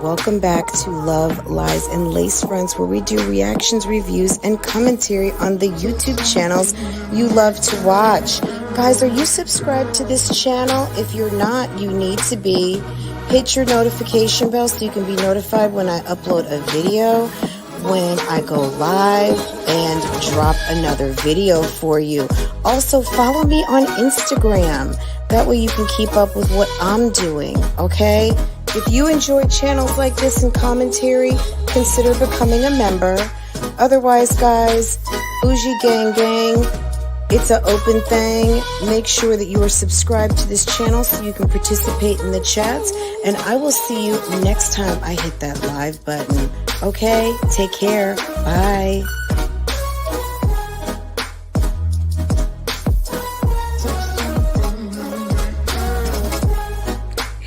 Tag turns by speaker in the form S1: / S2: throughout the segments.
S1: welcome back to Love, Lies, and Lacefronts, where we do reactions, reviews, and commentary on the YouTube channels you love to watch. Guys, are you subscribed to this channel? If you're not, you need to be. Hit your notification bell so you can be notified when I upload a video, when I go live, and drop another video for you. Also, follow me on Instagram. That way you can keep up with what I'm doing, okay? If you enjoy channels like this and commentary, consider becoming a member. Otherwise, guys, Bougie Gang Gang, it's an open thing. Make sure that you are subscribed to this channel so you can participate in the chats. And I will see you next time I hit that live button. Okay? Take care. Bye.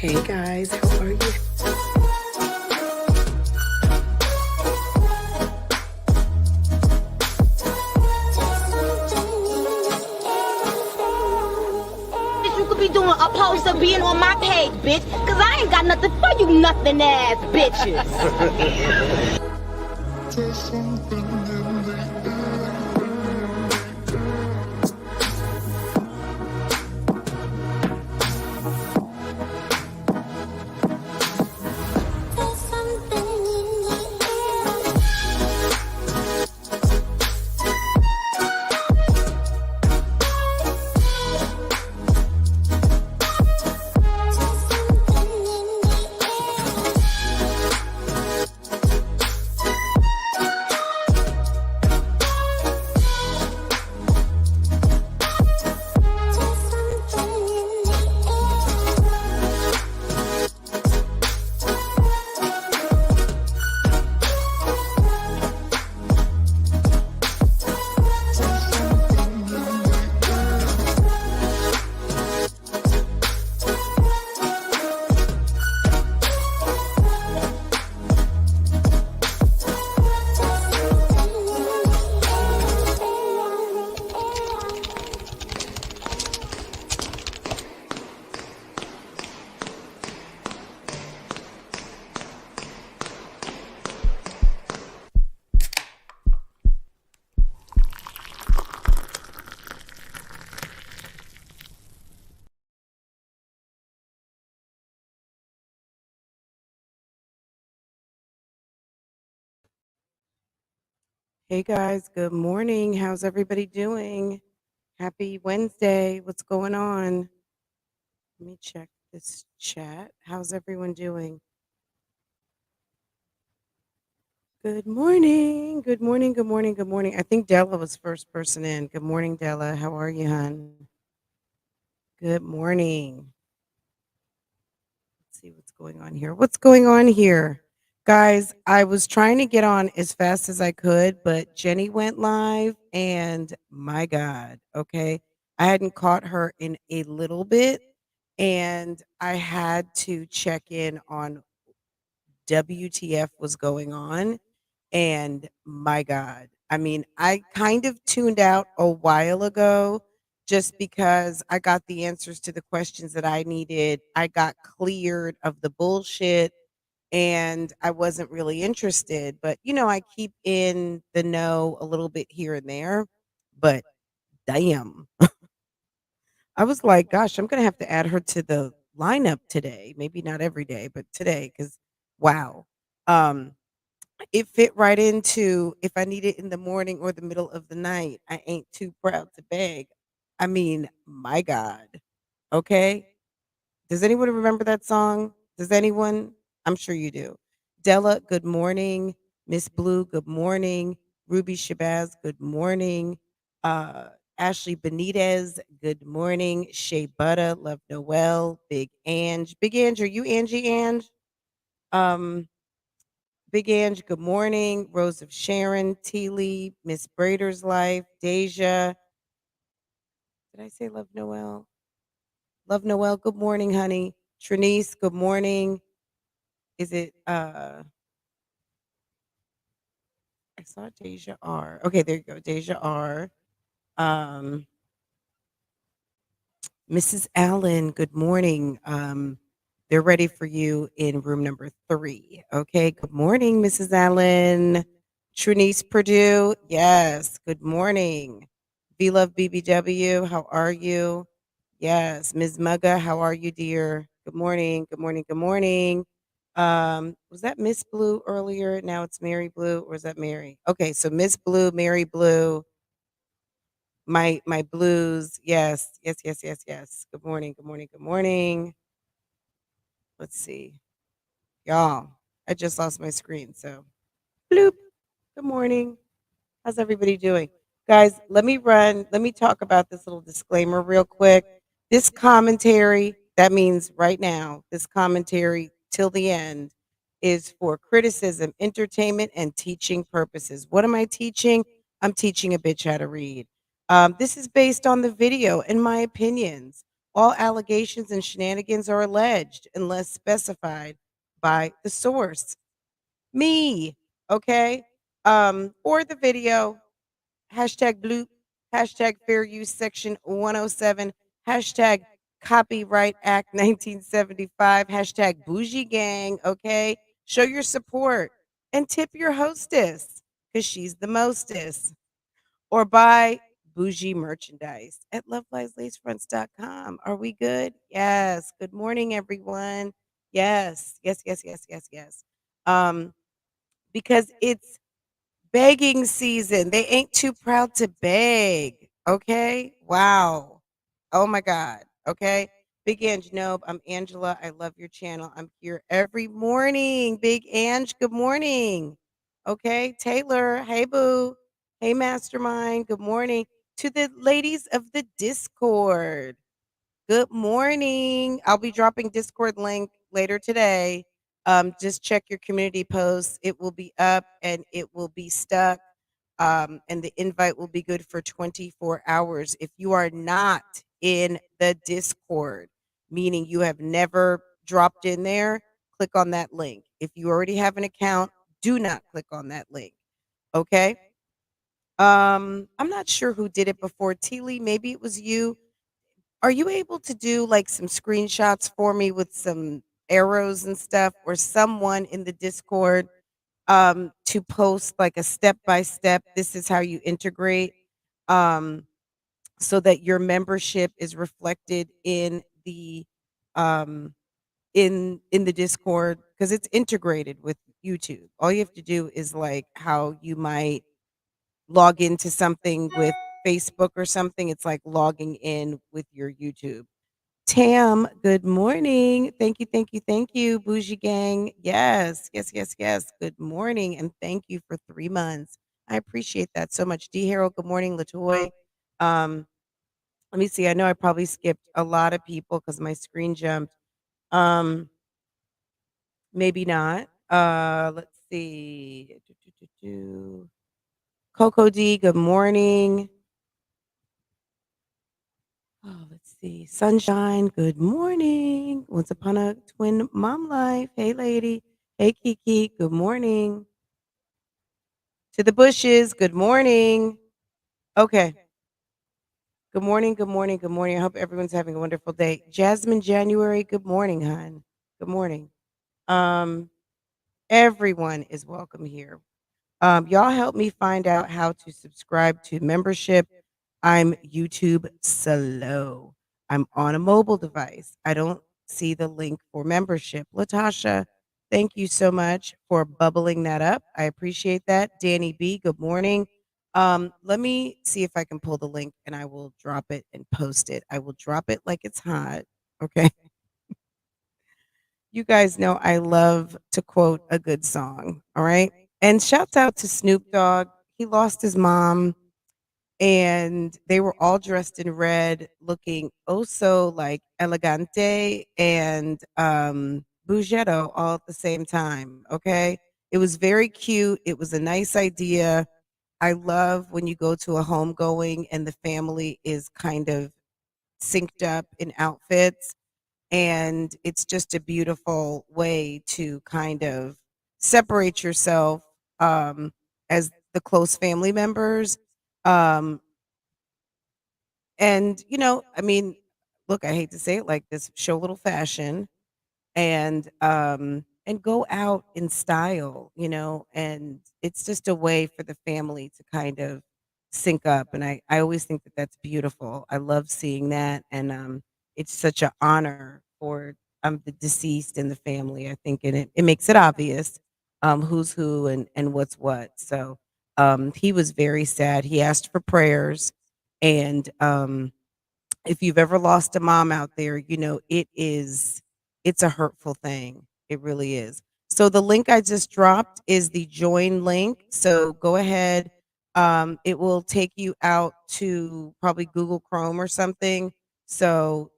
S1: Hey guys, how are you?
S2: You could be doing a post of being on my page, bitch, cause I ain't got nothing for you nothing ass bitches.
S1: Hey guys, good morning. How's everybody doing? Happy Wednesday. What's going on? Let me check this chat. How's everyone doing? Good morning. Good morning. Good morning. Good morning. I think Della was first person in. Good morning, Della. How are you, hon? Good morning. Let's see what's going on here. What's going on here? Guys, I was trying to get on as fast as I could, but Jenny went live and my God, okay. I hadn't caught her in a little bit and I had to check in on WTF was going on. And my God, I mean, I kind of tuned out a while ago just because I got the answers to the questions that I needed. I got cleared of the bullshit and I wasn't really interested. But, you know, I keep in the know a little bit here and there. But damn, I was like, gosh, I'm going to have to add her to the lineup today. Maybe not every day, but today, because wow. Um, it fit right into if I need it in the morning or the middle of the night. I ain't too proud to beg. I mean, my God. Okay. Does anyone remember that song? Does anyone? I'm sure you do. Della, good morning. Miss Blue, good morning. Ruby Shabazz, good morning. Uh, Ashley Benitez, good morning. Shea Butter, Love Noel, Big Ange. Big Ange, are you Angie Ange? Um, Big Ange, good morning. Rose of Sharon, T. Lee, Miss Brader's Life, Deja. Did I say Love Noel? Love Noel, good morning, honey. Trinice, good morning. Is it I saw Deja R. Okay, there you go. Deja R. Mrs. Allen, good morning. They're ready for you in room number 3. Okay. Good morning, Mrs. Allen. Trinice Purdue. Yes. Good morning. V Love BBW. How are you? Yes. Ms. Mugga. How are you, dear? Good morning. Good morning. Good morning. Was that Miss Blue earlier? Now it's Mary Blue, or is that Mary? Okay, so Miss Blue, Mary Blue, my blues. Yes, yes, yes, yes, yes. Good morning, good morning, good morning. Let's see. Y'all, I just lost my screen, so bloop. Good morning. How's everybody doing? Guys, let me talk about this little disclaimer real quick. This commentary, that means right now, this commentary till the end is for criticism, entertainment, and teaching purposes. What am I teaching? I'm teaching a bitch how to read. This is based on the video and my opinions. All allegations and shenanigans are alleged unless specified by the source. Me, okay? Or the video, hashtag bloop, hashtag fair use section 107, hashtag copyright act 1975, hashtag bougie gang, okay? Show your support and tip your hostess because she's the mostest. Or buy bougie merchandise at LuvdbyErica.com. Are we good? Yes. Good morning, everyone. Yes, yes, yes, yes, yes, yes. Um, because it's begging season. They ain't too proud to beg. Okay. Wow. Oh my God. Okay. Big Ange Nobe. I'm Angela. I love your channel. I'm here every morning. Big Ange. Good morning. Okay. Taylor. Hey, boo. Hey, Mastermind. Good morning. To the ladies of the Discord. Good morning. I'll be dropping Discord link later today. Just check your community posts. It will be up and it will be stuck. And the invite will be good for 24 hours. If you are not in the Discord, meaning you have never dropped in there, click on that link. If you already have an account, do not click on that link. Okay. I'm not sure who did it before. Teely, maybe it was you. Are you able to do like some screenshots for me with some arrows and stuff, or someone in the Discord to post like a step by step, this is how you integrate, um so that your membership is reflected in the um in the Discord, because it's integrated with YouTube. All you have to do is like how you might log into something with Facebook or something. It's like logging in with your YouTube. Tam, good morning. Thank you, thank you, thank you, Bougie Gang. Yes, yes, yes, yes. Good morning, and thank you for 3 months. I appreciate that so much. D Harold, good morning, Latoy. Um, Let me see. I know I probably skipped a lot of people because my screen jumped. Um, Maybe not. Let's see. Coco D, good morning. Oh, let's see. Sunshine, good morning. Once upon a twin mom life. Hey, lady. Hey, Kiki, good morning. To the bushes, good morning. Okay. Good morning, good morning, good morning. I hope everyone's having a wonderful day. Jasmine January, good morning, hon. Good morning. Um, Everyone is welcome here. Y'all help me find out how to subscribe to membership. I'm YouTube slow. I'm on a mobile device. I don't see the link for membership. Latasha, thank you so much for bubbling that up. I appreciate that. Danny B, good morning. Let me see if I can pull the link and I will drop it and post it. I will drop it like it's hot. Okay. You guys know I love to quote a good song. All right. And shouts out to Snoop Dogg. He lost his mom and they were all dressed in red, looking oh so like elegante and bougetto all at the same time. Okay. It was very cute. It was a nice idea. I love when you go to a homegoing and the family is kind of synced up in outfits, and it's just a beautiful way to kind of separate yourself as the close family members. um and I mean, look, I hate to say it like this, show a little fashion and go out in style, and it's just a way for the family to kind of sync up. And I always think that that's beautiful. I love seeing that, and it's such an honor for the deceased and the family. I think, and it makes it obvious who's who and what's what. So he was very sad. He asked for prayers, and if you've ever lost a mom out there, it's a hurtful thing. It really is. So the link I just dropped is the join link. So go ahead. It will take you out to probably Google Chrome or something. So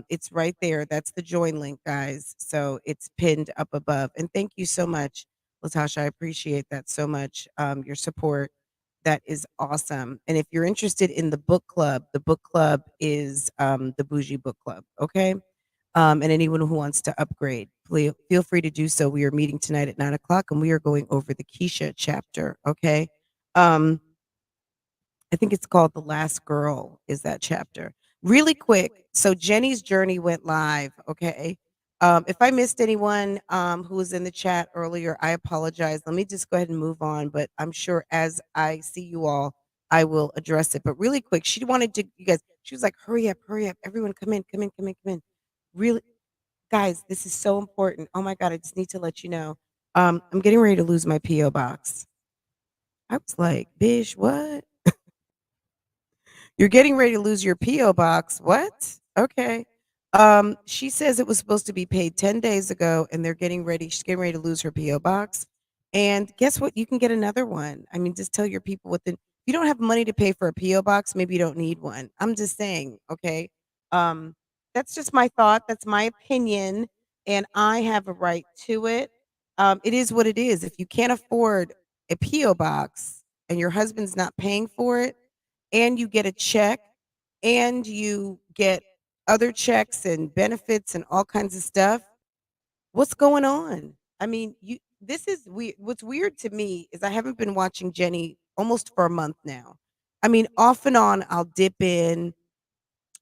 S1: it's right there. That's the join link, guys. So it's pinned up above. And thank you so much, Latasha. I appreciate that so much. Your support. That is awesome. And if you're interested in the book club is the Bougie Book Club. Okay. And anyone who wants to upgrade, please feel free to do so. We are meeting tonight at 9 o'clock, and we are going over the Keesha chapter. Okay. Um, I think it's called The Last Girl is that chapter. Really quick. So Jenny's journey went live. Okay. If I missed anyone who was in the chat earlier, I apologize. Let me just go ahead and move on. But I'm sure as I see you all, I will address it. But really quick, she wanted to, you guys, she was like, hurry up, hurry up. Everyone come in, come in, come in, come in. Really, guys, this is so important. Oh my God, I just need to let you know. I'm getting ready to lose my P.O. box. I was like, Bish, what? You're getting ready to lose your PO box. What? Okay. She says it was supposed to be paid 10 days ago, and she's getting ready to lose her PO box. And guess what? You can get another one. I mean, just tell your people if you don't have money to pay for a PO box, maybe you don't need one. I'm just saying, okay? Um, that's just my thought. That's my opinion, and I have a right to it. It is what it is. If you can't afford a PO box and your husband's not paying for it, and you get a check, and you get other checks and benefits and all kinds of stuff. What's going on? I mean, this is weird. What's weird to me is I haven't been watching Jenny almost for a month now. I mean, off and on, I'll dip in.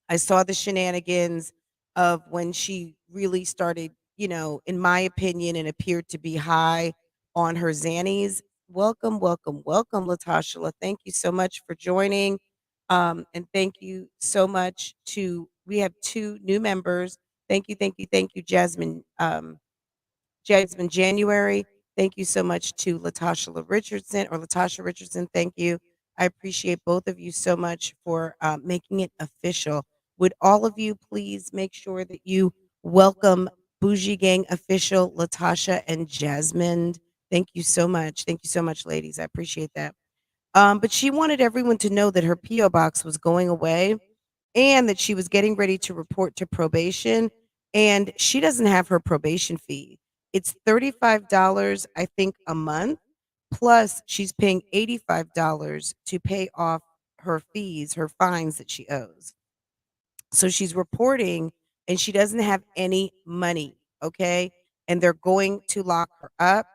S1: I saw the shenanigans of when she really started, in my opinion, and appeared to be high on her Xannies. Welcome, welcome, welcome, Latasha. Thank you so much for joining. And thank you so much we have two new members. Thank you, Jasmine. Jasmine January. Thank you so much to Latasha Richardson. Thank you. I appreciate both of you so much for making it official. Would all of you please make sure that you welcome Bougie Gang official Latasha and Jasmine? Thank you so much. Thank you so much, ladies. I appreciate that. But she wanted everyone to know that her P.O. box was going away and that she was getting ready to report to probation. And she doesn't have her probation fee. It's $35, I think, a month. Plus, she's paying $85 to pay off her fees, her fines that she owes. So she's reporting and she doesn't have any money. Okay. And they're going to lock her up.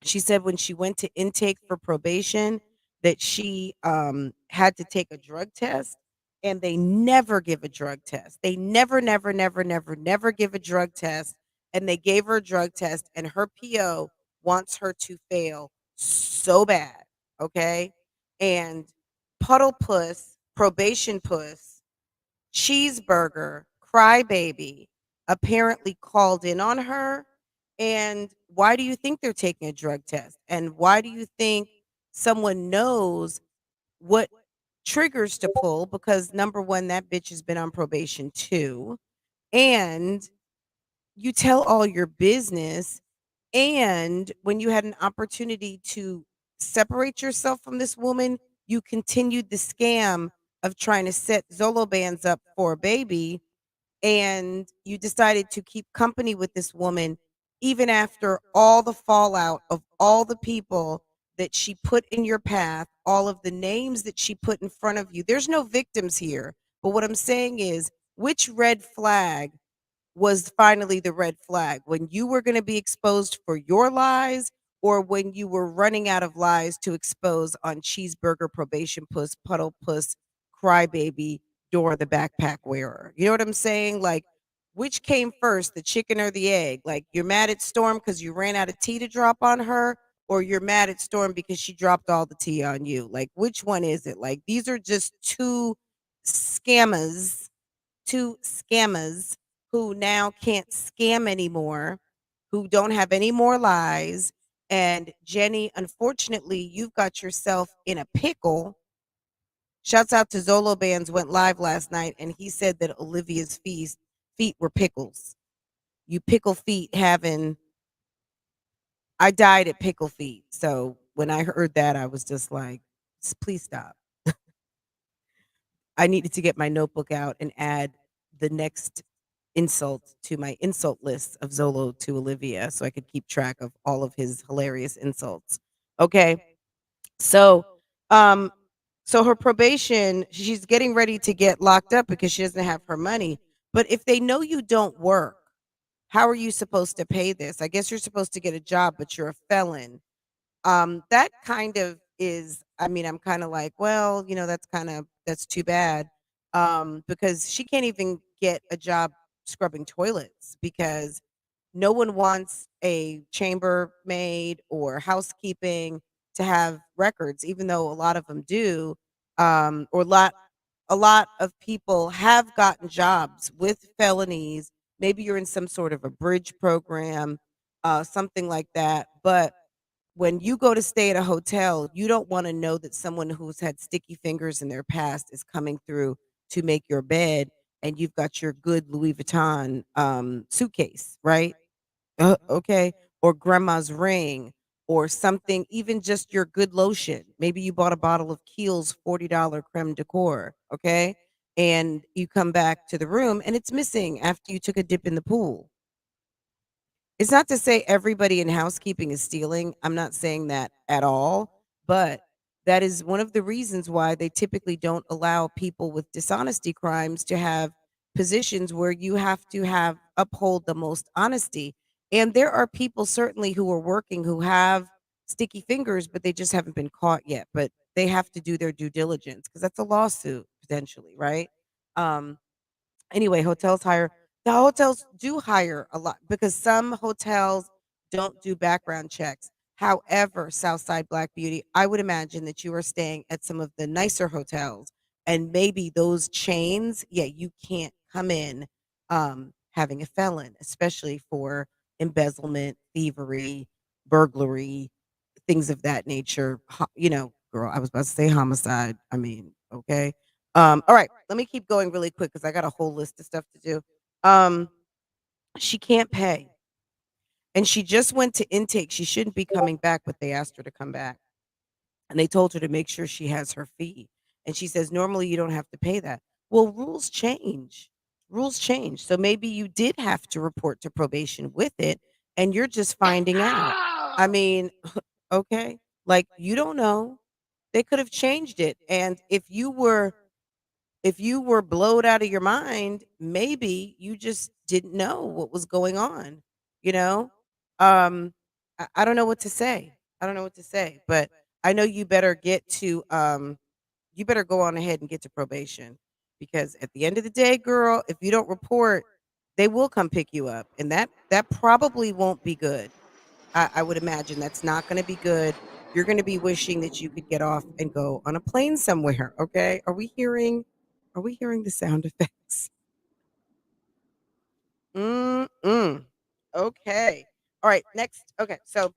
S1: She said when she went to intake for probation that she had to take a drug test, and they never give a drug test. They never, never, never, never, never give a drug test. And they gave her a drug test, and her PO wants her to fail so bad. Okay. And Puddle Puss, Probation Puss, Cheeseburger, Crybaby apparently called in on her. And why do you think they're taking a drug test? And why do you think someone knows what triggers to pull? Because number one, that bitch has been on probation too. And you tell all your business. And when you had an opportunity to separate yourself from this woman, you continued the scam of trying to set Zolo bands up for a baby, and you decided to keep company with this woman even after all the fallout of all the people that she put in your path, all of the names that she put in front of you. There's no victims here. But what I'm saying is, which red flag was finally the red flag? When you were going to be exposed for your lies, or when you were running out of lies to expose on Cheeseburger, Probation Puss, Puddle Puss, Crybaby, Dora the Backpack Wearer? You know what I'm saying? Like, which came first, the chicken or the egg? Like, you're mad at Storm because you ran out of tea to drop on her, or you're mad at Storm because she dropped all the tea on you? Like, which one is it? Like, these are just scammers, two scammers who now can't scam anymore, who don't have any more lies. And Jenny, unfortunately, you've got yourself in a pickle. Shouts out to Zolo Bands went live last night, and he said that Olivia's feet were pickles. You pickle feet having. I died at pickle feet. So when I heard that, I was just like, please stop. I needed to get my notebook out and add the next insult to my insult list of Zolo to Olivia so I could keep track of all of his hilarious insults. Okay. So, um, so her probation, she's getting ready to get locked up because she doesn't have her money. But if they know you don't work, how are you supposed to pay this? I guess you're supposed to get a job, but you're a felon. That kind of is, I mean, I'm kind of like, well, that's too bad. Because she can't even get a job scrubbing toilets because no one wants a chambermaid or housekeeping to have records, even though a lot of them do. Or a lot of people have gotten jobs with felonies. Maybe you're in some sort of a bridge program, something like that. But when you go to stay at a hotel, you don't want to know that someone who's had sticky fingers in their past is coming through to make your bed, and you've got your good Louis Vuitton suitcase, right? Okay. Or grandma's ring or something, even just your good lotion. Maybe you bought a bottle of Kiehl's $40 creme de coeur. Okay. And you come back to the room and it's missing after you took a dip in the pool. It's not to say everybody in housekeeping is stealing. I'm not saying that at all, but that is one of the reasons why they typically don't allow people with dishonesty crimes to have positions where you have to have uphold the most honesty. And there are people certainly who are working who have sticky fingers, but they just haven't been caught yet. But they have to do their due diligence because that's a lawsuit potentially, right? Um, Anyway, the hotels do hire a lot because some hotels don't do background checks. However, Southside Black Beauty, I would imagine that you are staying at some of the nicer hotels and maybe those chains, yeah, you can't come in having a felon, especially for embezzlement, thievery, burglary, things of that nature. Girl, I was about to say homicide. I mean, okay. All right, let me keep going really quick because I got a whole list of stuff to do. Um, she can't pay. And she just went to intake. She shouldn't be coming back, but they asked her to come back. And they told her to make sure she has her fee. And she says, normally you don't have to pay that. Well, rules change. Rules change. So maybe you did have to report to probation with it, and you're just finding out. I mean, okay. Like, you don't know. They could have changed it. And if you were blowed out of your mind, maybe you just didn't know what was going on, you know? I don't know what to say. I don't know what to say, but I know you better go on ahead and get to probation because at the end of the day, girl, if you don't report, they will come pick you up. And that probably won't be good. I would imagine that's not going to be good. You're going to be wishing that you could get off and go on a plane somewhere. Okay. Are we hearing the sound effects? Mm. Okay. All right. Next. Okay. So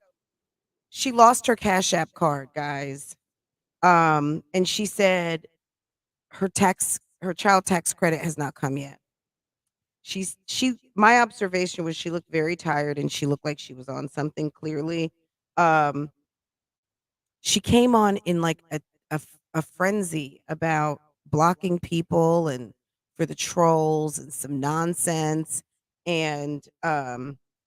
S1: she lost her Cash App card, guys. And she said her child tax credit has not come yet. My observation was she looked very tired and she looked like she was on something clearly. Um, she came on in like a frenzy about blocking people and for the trolls and some nonsense, and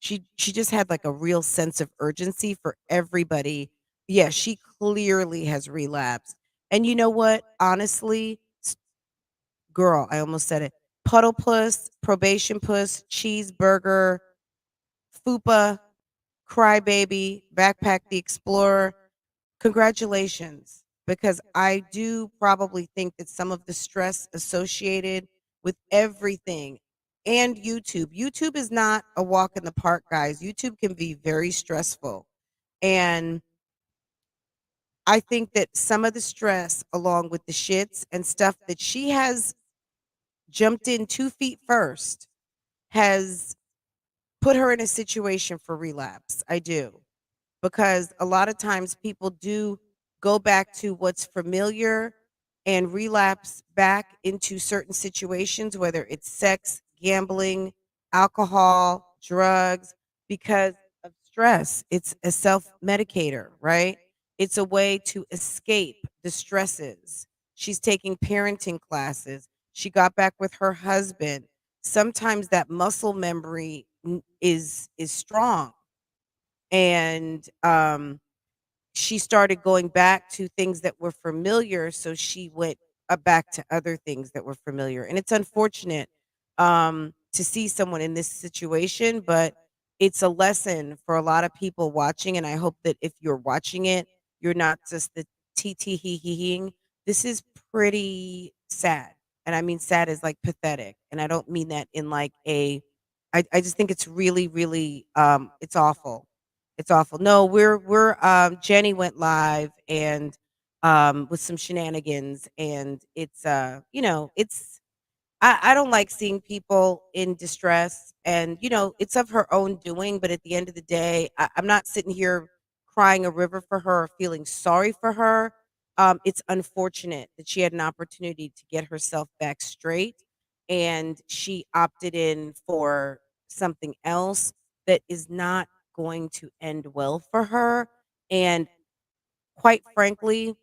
S1: she just had like a real sense of urgency for everybody. Yeah, she clearly has relapsed. And you know what, honestly, girl, I almost said it. Puddle puss, probation puss, cheeseburger, fupa, crybaby, backpack the explorer. Congratulations, because I do probably think that some of the stress associated with everything, and YouTube. YouTube is not a walk in the park, guys. YouTube can be very stressful. And I think that some of the stress, along with the shits and stuff that she has jumped in 2 feet first, has put her in a situation for relapse. I do. Because a lot of times people do go back to what's familiar and relapse back into certain situations, whether it's sex, gambling, alcohol, drugs, because of stress. It's a self medicator, right? It's a way to escape the stresses. She's taking parenting classes. She got back with her husband. Sometimes that muscle memory is strong, and she started going back to things that were familiar, so she went back to other things that were familiar. And it's unfortunate to see someone in this situation, but it's a lesson for a lot of people watching. And I hope that if you're watching it, you're not just the tt hee hee heeing. This is pretty sad, and I mean sad is like pathetic, and I don't mean that in like a I just think it's really, really it's awful. It's awful. No, we're Jenny went live, and with some shenanigans, and it's it's I don't like seeing people in distress, and it's of her own doing, but at the end of the day, I'm not sitting here crying a river for her or feeling sorry for her. It's unfortunate that she had an opportunity to get herself back straight, and she opted in for something else that is not going to end well for her. And quite frankly,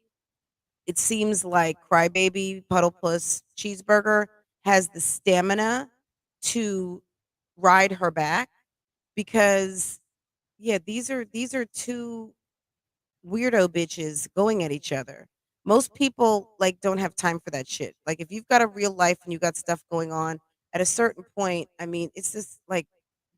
S1: it seems like Crybaby Puddle Plus Cheeseburger has the stamina to ride her back, because yeah, these are two weirdo bitches going at each other. Most people like don't have time for that shit. Like if you've got a real life and you got stuff going on, at a certain point, I mean, it's just like,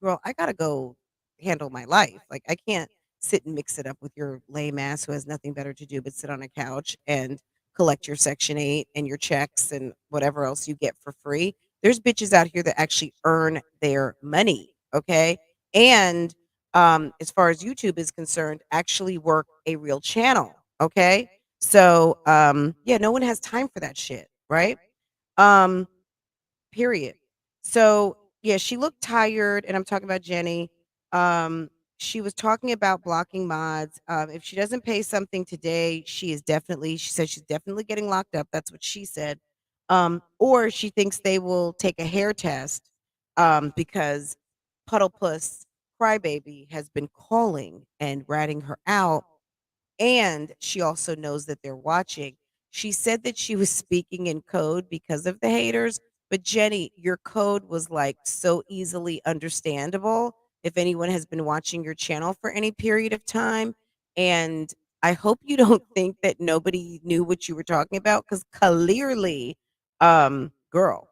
S1: girl, I gotta go handle my life. Like I can't sit and mix it up with your lame ass who has nothing better to do but sit on a couch and collect your Section 8 and your checks and whatever else you get for free. There's bitches out here that actually earn their money. Okay. And as far as YouTube is concerned, actually work a real channel. Okay. So, yeah, no one has time for that shit. Right. Um, period. So, yeah, she looked tired, and I'm talking about Jenny. She was talking about blocking mods. If she doesn't pay something today, she said she's definitely getting locked up. That's what she said. Or she thinks they will take a hair test, because Puddle Plus Crybaby has been calling and ratting her out, and she also knows that they're watching. She said that she was speaking in code because of the haters, but Jenny, your code was like so easily understandable if anyone has been watching your channel for any period of time. And I hope you don't think that nobody knew what you were talking about, because clearly, girl,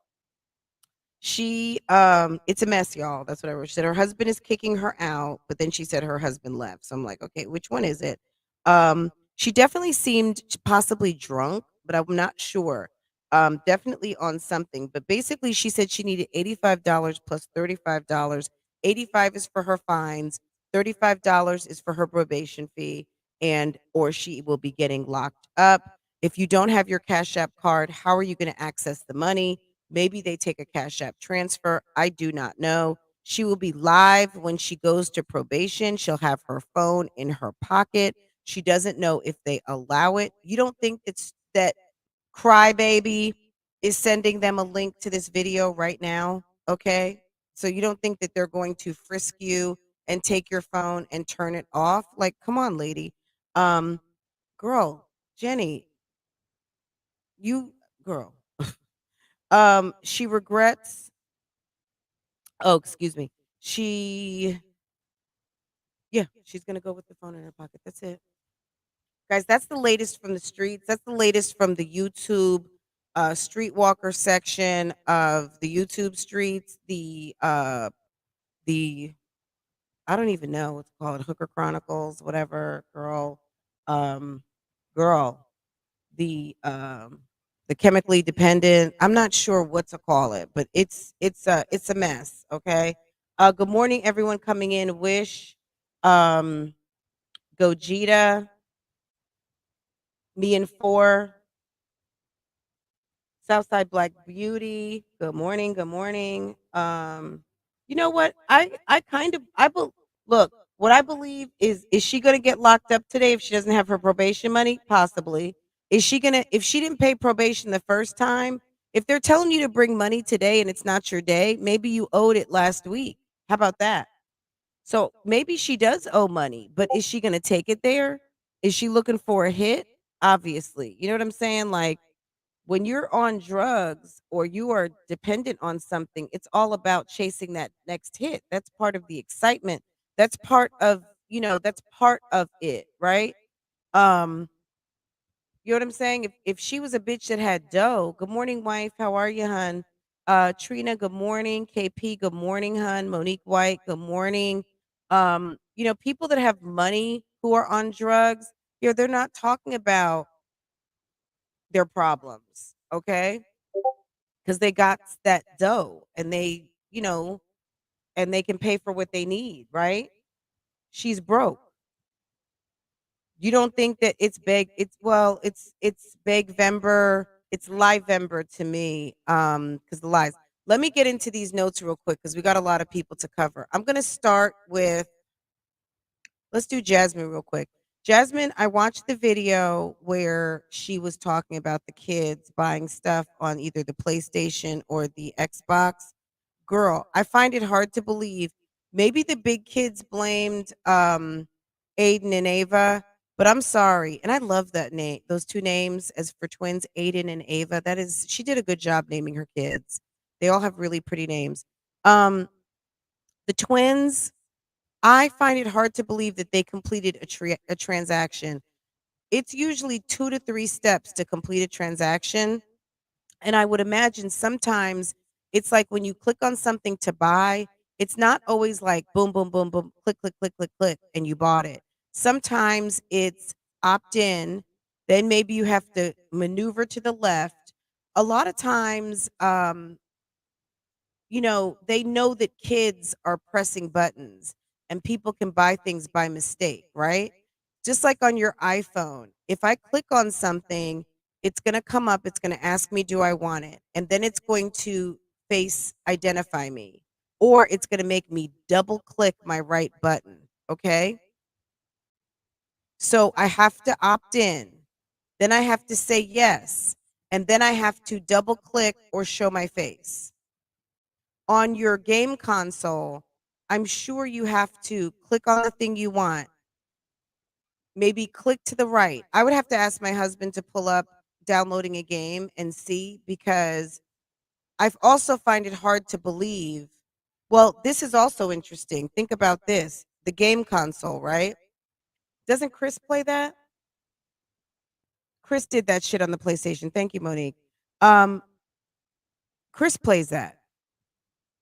S1: it's a mess, y'all. That's what I wrote. She said her husband is kicking her out, but then she said her husband left. So I'm like, okay, which one is it? She definitely seemed possibly drunk, but I'm not sure. Definitely on something. But basically she said she needed $85 plus $35. 85 is for her fines, $35 is for her probation fee, and or she will be getting locked up. If you don't have your Cash App card, how are you going to access the money? Maybe they take a Cash App transfer. I do not know. She will be live when she goes to probation. She'll have her phone in her pocket. She doesn't know if they allow it. You don't think it's that Crybaby is sending them a link to this video right now? Okay. So you don't think that they're going to frisk you and take your phone and turn it off? Like, come on, lady. Um, girl, Jenny, you girl. She regrets. Oh, excuse me. She, yeah, she's gonna go with the phone in her pocket. That's it, guys. That's the latest from the streets. That's the latest from the YouTube streetwalker section of the YouTube streets. The I don't even know what's called, Hooker Chronicles, whatever. Girl, um, girl. The the chemically dependent. I'm not sure what to call it, but it's a mess. Okay. Good morning, everyone coming in. Wish, um, Gojita, me and four. Southside Black Beauty. Good morning. Good morning. You know what? I kind of look. What I believe is she going to get locked up today if she doesn't have her probation money? Possibly. Is she gonna if she didn't pay probation the first time? If they're telling you to bring money today and it's not your day, maybe you owed it last week. How about that? So maybe she does owe money, but is she going to take it there? Is she looking for a hit? Obviously. You know what I'm saying? Like when you're on drugs or you are dependent on something, it's all about chasing that next hit. That's part of the excitement. That's part of, that's part of it, right? Um, you know what I'm saying? If she was a bitch that had dough, good morning, wife. How are you, hun? Trina, good morning. KP, good morning, hun. Monique White, good morning. People that have money who are on drugs, they're not talking about their problems, okay? Because they got that dough and they can pay for what they need, right? She's broke. You don't think that it's big? It's Bigvember, it's Lievember to me. Because the lies. Let me get into these notes real quick because we got a lot of people to cover. I'm gonna start with let's do Jasmine real quick. Jasmine, I watched the video where she was talking about the kids buying stuff on either the PlayStation or the Xbox. Girl, I find it hard to believe. Maybe the big kids blamed Aiden and Ava, but I'm sorry. And I love that name, those two names as for twins, Aiden and Ava. That is, she did a good job naming her kids. They all have really pretty names. Um, the twins, I find it hard to believe that they completed a transaction. It's usually 2 to 3 steps to complete a transaction. And I would imagine sometimes it's like when you click on something to buy, it's not always like boom, boom, boom, boom, click, click, click, click, click, and you bought it. Sometimes it's opt in, then maybe you have to maneuver to the left. A lot of times, they know that kids are pressing buttons and people can buy things by mistake, right? Just like on your iPhone. If I click on something, it's going to come up, it's going to ask me, do I want it? And then it's going to face identify me, or it's going to make me double click my right button. Okay. So I have to opt in. Then I have to say yes. And then I have to double click or show my face on your game console. I'm sure you have to click on the thing you want, maybe click to the right. I would have to ask my husband to pull up downloading a game and see because I also find it hard to believe. Well, this is also interesting. Think about this the game console, right? Doesn't Chris play that? Chris did that shit on the PlayStation. Thank you, Monique. Um, Chris plays that.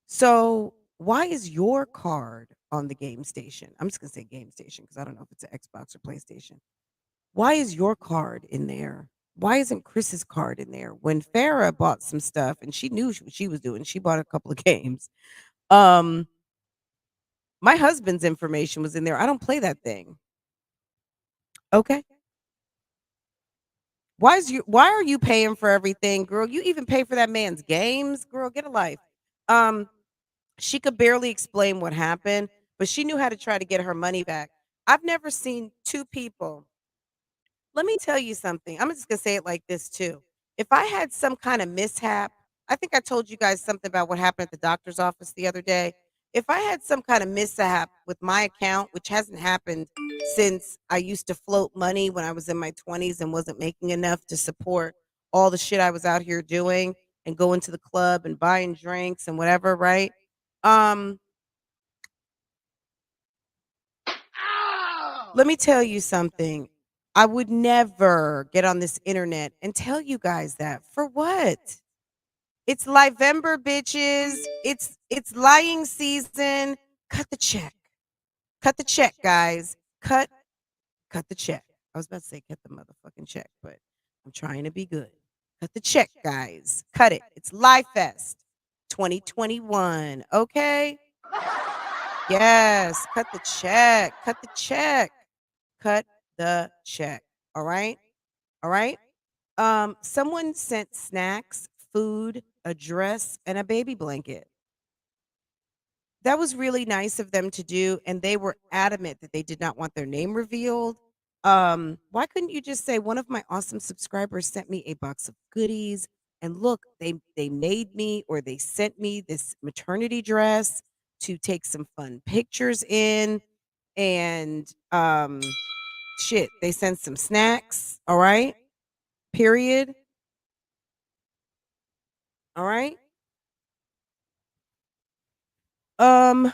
S1: So why is your card on the game station? I'm just gonna say game station because I don't know if it's an Xbox or PlayStation. Why is your card in there? Why isn't Chris's card in there? When Farah bought some stuff and she knew what she was doing, she bought a couple of games. Um, my husband's information was in there. I don't play that thing. Okay. Why are you paying for everything, girl? You even pay for that man's games, girl. Get a life. Um, She could barely explain what happened, but she knew how to try to get her money back. I've never seen two people. Let me tell you something. I'm just going to say it like this too. If I had some kind of mishap, I think I told you guys something about what happened at the doctor's office the other day. If I had some kind of mishap with my account, which hasn't happened since I used to float money when I was in my 20s and wasn't making enough to support all the shit I was out here doing and going to the club and buying drinks and whatever, right? Um, Let me tell you something. I would never get on this internet and tell you guys that. For what? It's Lievember, bitches. It's lying season. Cut the check. Cut the check, guys. Cut the check. I was about to say cut the motherfucking check, but I'm trying to be good. Cut the check, guys. Cut it. It's Live Fest 2021. Okay. Yes. Cut the check. Cut the check. Cut the check. All right. All right. Someone sent snacks, food, a dress, and a baby blanket. That was really nice of them to do, and they were adamant that they did not want their name revealed. Why couldn't you just say one of my awesome subscribers sent me a box of goodies, and look, they made me or they sent me this maternity dress to take some fun pictures in, and shit, they sent some snacks. All right, period. All right. Um,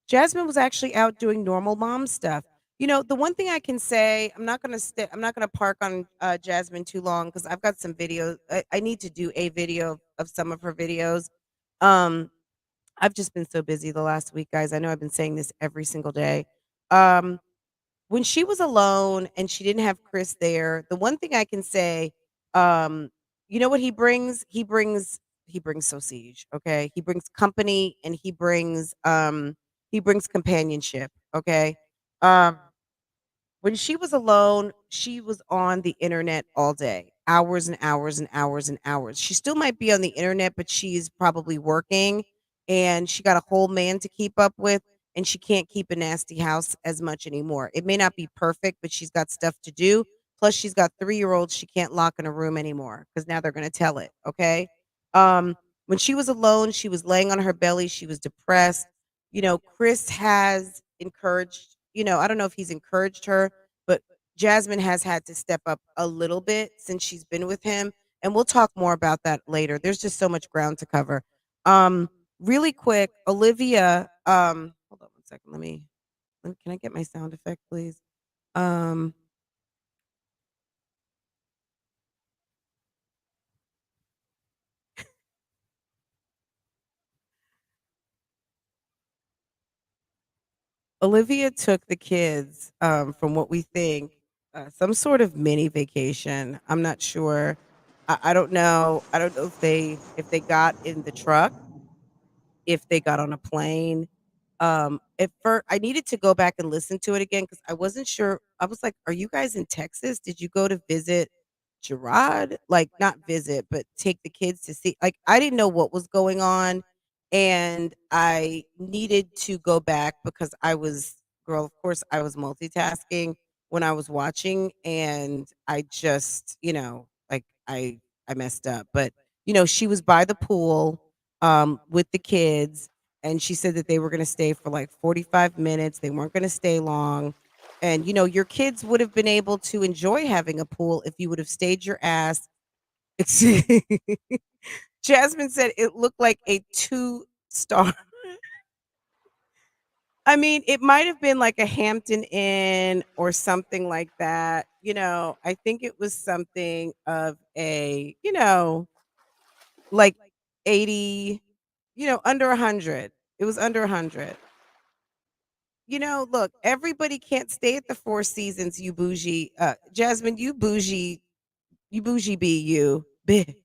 S1: Jasmine was actually out doing normal mom stuff. The one thing I can say, I'm not gonna park on Jasmine too long because I've got some videos. I need to do a video of some of her videos. Um, I've just been so busy the last week, guys. I know I've been saying this every single day. Um, when she was alone and she didn't have Chris there, the one thing I can say, um, you know what he brings? He brings sausage, okay? He brings company and he brings companionship, okay? Um when she was alone, she was on the internet all day, hours and hours and hours and hours. She still might be on the internet, but she's probably working and she got a whole man to keep up with and she can't keep a nasty house as much anymore. It may not be perfect, but she's got stuff to do. Plus, she's got 3 year olds she can't lock in a room anymore because now they're going to tell it. Okay. Um, when she was alone, she was laying on her belly. She was depressed. Chris has encouraged, I don't know if he's encouraged her, but Jasmine has had to step up a little bit since she's been with him. And we'll talk more about that later. There's just so much ground to cover. Really quick, Olivia, hold on one second. Can I get my sound effect, please? Um, Olivia took the kids, from what we think, some sort of mini vacation. I'm not sure. I don't know. I don't know if they got in the truck, if they got on a plane. At first, I needed to go back and listen to it again because I wasn't sure. I was like, "Are you guys in Texas? Did you go to visit Gerard? Like, not visit, but take the kids to see?" Like, I didn't know what was going on, and I needed to go back because girl. Of course, I was multitasking when I was watching, and I just, like I messed up. But she was by the pool with the kids and she said that they were going to stay for like 45 minutes. They weren't going to stay long. And your kids would have been able to enjoy having a pool if you would have stayed your ass. Jasmine said it looked like a 2-star. I mean, it might have been like a Hampton Inn or something like that. I think it was something of a, like 80, under 100. It was under 100. Look, everybody can't stay at the Four Seasons, you bougie. Jasmine, you bougie bee, you. Bleh.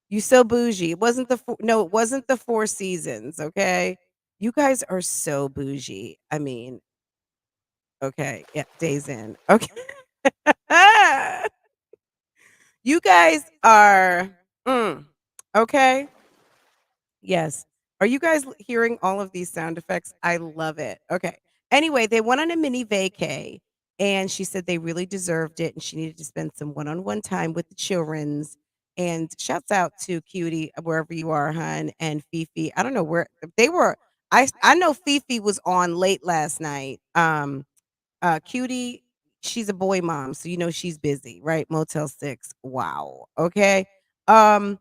S1: You so bougie. It wasn't no, it wasn't the Four Seasons, okay? You guys are so bougie. I mean, okay, yeah, Days in. Okay. You guys are okay. Yes. Are you guys hearing all of these sound effects? I love it. Okay. Anyway, they went on a mini vacay and she said they really deserved it and she needed to spend some one-on-one time with the childrens. And shouts out to Cutie, wherever you are, hun, and Fifi. I don't know where they were. I know Fifi was on late last night. Cutie, she's a boy mom, so she's busy, right? Motel 6. Wow. Okay. Um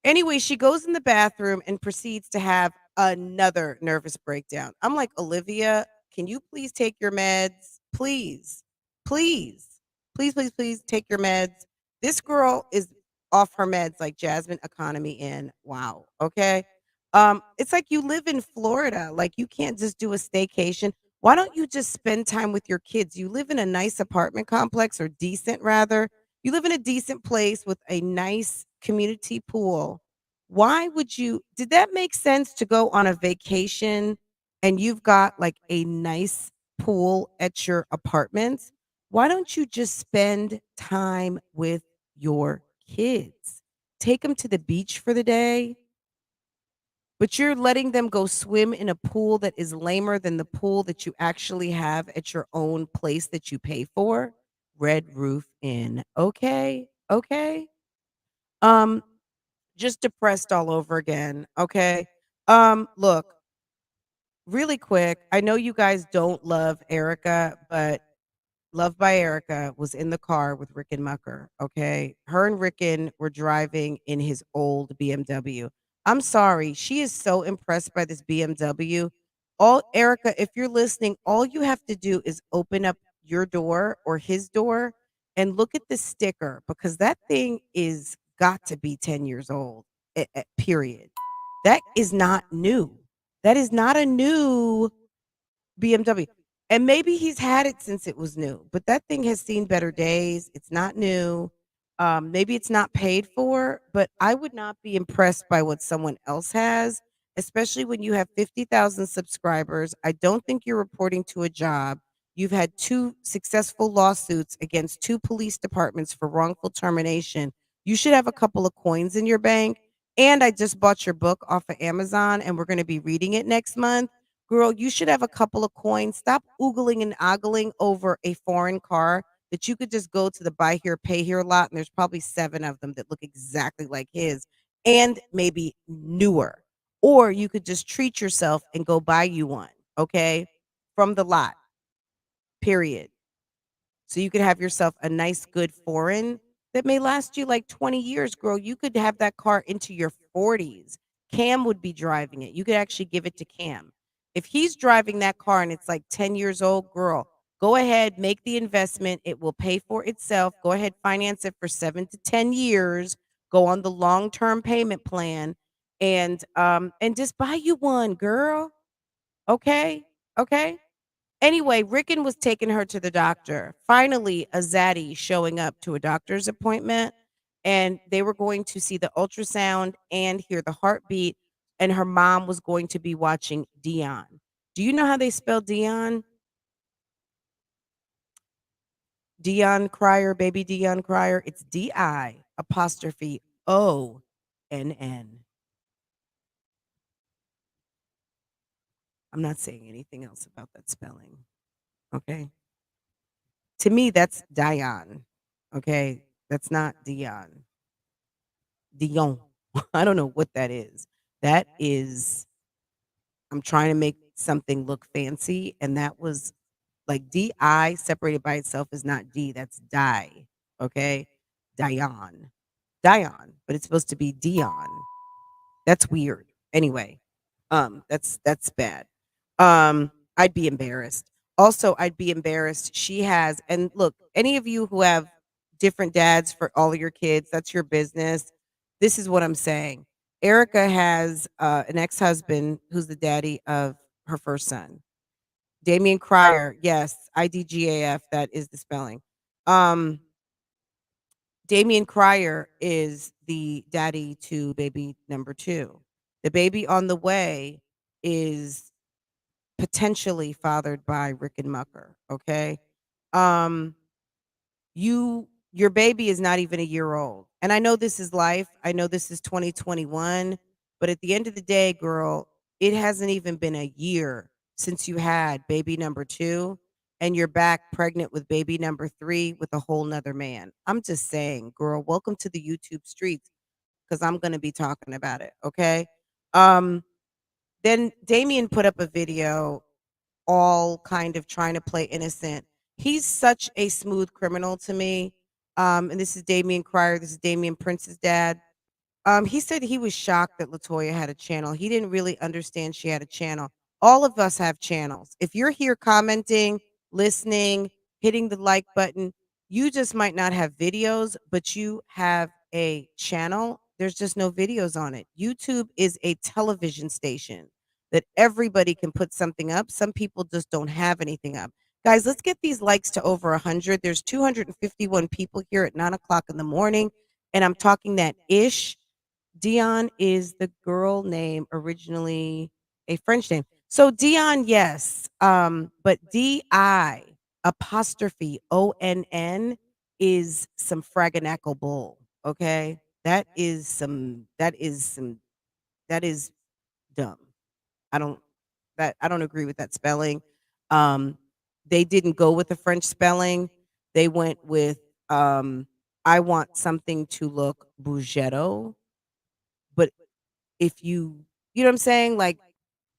S1: Anyway, she goes in the bathroom and proceeds to have another nervous breakdown. I'm like, Olivia, can you please take your meds? Please, please, please, please, please take your meds. This girl is off her meds like Jasmine Economy in. Wow. Okay. It's like you live in Florida. Like you can't just do a staycation. Why don't you just spend time with your kids? You live in a nice apartment complex or decent rather. You live in a decent place with a nice community pool. Why would you did that make sense to go on a vacation and you've got like a nice pool at your apartment? Why don't you just spend time with your kids? Take them to the beach for the day, but you're letting them go swim in a pool that is lamer than the pool that you actually have at your own place that you pay for. Red Roof Inn. Okay. Okay. Um, just depressed all over again. Okay. Look, really quick. I know you guys don't love Erica, but Loved by Erica was in the car with Rick and Mucker, okay? Her and Rickon were driving in his old BMW. I'm sorry, she is so impressed by this BMW. All Erica, if you're listening, all you have to do is open up your door or his door and look at the sticker because that thing is got to be 10 years old. Period. That is not new. That is not a new BMW. And maybe he's had it since it was new, but that thing has seen better days. It's not new. Maybe it's not paid for, but I would not be impressed by what someone else has, especially when you have 50,000 subscribers. I don't think you're reporting to a job. You've had two successful lawsuits against two police departments for wrongful termination. You should have a couple of coins in your bank. And I just bought your book off of Amazon, and we're going to be reading it next month. Girl, you should have a couple of coins. Stop oogling and ogling over a foreign car that you could just go to the buy here, pay here lot, and there's probably 7 of them that look exactly like his and maybe newer. Or you could just treat yourself and go buy you one, okay? From the lot, period. So you could have yourself a nice, good foreign that may last you like 20 years, girl. You could have that car into your 40s. Cam would be driving it. You could actually give it to Cam. If he's driving that car and it's like 10 years old, girl, go ahead, make the investment. It will pay for itself. Go ahead, finance it for 7 to 10 years. Go on the long-term payment plan and just buy you one, girl. Okay? Okay? Anyway, Rickon was taking her to the doctor. Finally, a zaddy showing up to a doctor's appointment, and they were going to see the ultrasound and hear the heartbeat, and her mom was going to be watching Dion. Do you know how they spell Dion? Dion Crier, baby Dion Crier. It's D-I apostrophe O-N-N. I'm not saying anything else about that spelling. Okay. To me, that's Dion. Okay. That's not Dion. Dion. I don't know what that is. That is, I'm trying to make something look fancy, and that was like D-I separated by itself is not D. That's die. Okay. Dion. Dion. But it's supposed to be Dion. That's weird. Anyway, that's bad. I'd be embarrassed. Also, I'd be embarrassed. She has, and look, any of you who have different dads for all of your kids, that's your business. This is what I'm saying. Erica has an ex-husband who's the daddy of her first son. Damian Crier, yes, IDGAF, that is the spelling. Um, Damian Crier is the daddy to baby number 2. The baby on the way is potentially fathered by Rick and Mucker, okay? Um, your baby is not even a year old. And I know this is life. I know this is 2021, but at the end of the day, girl, it hasn't even been a year since you had baby number 2 and you're back pregnant with baby number 3 with a whole nother man. I'm just saying, girl, welcome to the YouTube streets because I'm going to be talking about it, okay? Um, then Damien put up a video all kind of trying to play innocent. He's such a smooth criminal to me. And this is Damian Crier. This is Damian Prince's dad. He said he was shocked that Latoya had a channel. He didn't really understand she had a channel. All of us have channels. If you're here commenting, listening, hitting the like button, you just might not have videos, but you have a channel. There's just no videos on it. YouTube is a television station that everybody can put something up. Some people just don't have anything up. Guys, let's get these likes to over 100. There's 251 people here at 9 o'clock in the morning, and I'm talking that ish. Dion is the girl name, originally a French name. So Dion, yes. But D-I apostrophe O-N-N is some fraganackle bull. Okay. That is dumb. I don't I don't agree with that spelling. Um, they didn't go with the French spelling. They went with I want something to look bougetto, but if you know what I'm saying? Like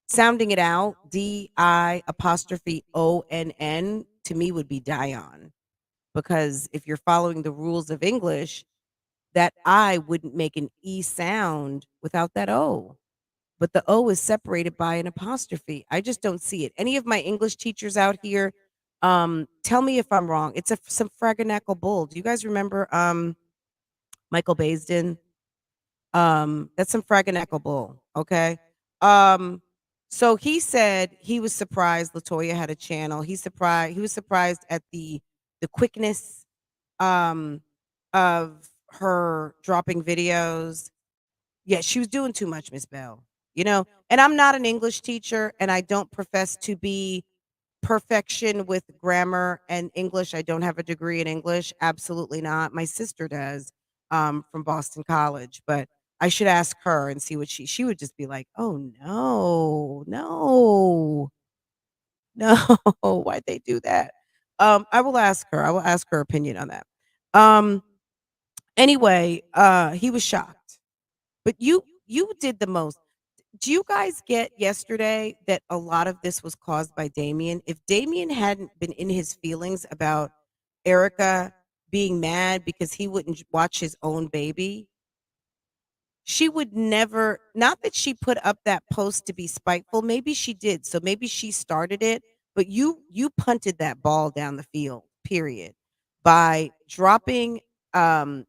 S1: sounding it out, D-I apostrophe O-N-N to me would be Dion. Because if you're following the rules of English, that I wouldn't make an E sound without that O. But the O is separated by an apostrophe. I just don't see it. Any of my English teachers out here, tell me if I'm wrong. It's some fraganackle bull. Do you guys remember Michael Baisden? That's some fraganackle bull, okay? Um, so he said he was surprised Latoya had a channel. He was surprised at the quickness um of her dropping videos. Yeah, she was doing too much, Miss Bell. You know, and I'm not an English teacher and I don't profess to be perfection with grammar and English. I don't have a degree in English. Absolutely not. My sister does from Boston College, but I should ask her and see what she would just be like, "Oh no. No. No. Why'd they do that?" I will ask her. I will ask her opinion on that. Um anyway, he was shocked. But you did the most. Do you guys get yesterday that a lot of this was caused by Damien? If Damien hadn't been in his feelings about Erica being mad because he wouldn't watch his own baby, she would never, not that she put up that post to be spiteful, maybe she did. So maybe she started it, but you punted that ball down the field, period. By dropping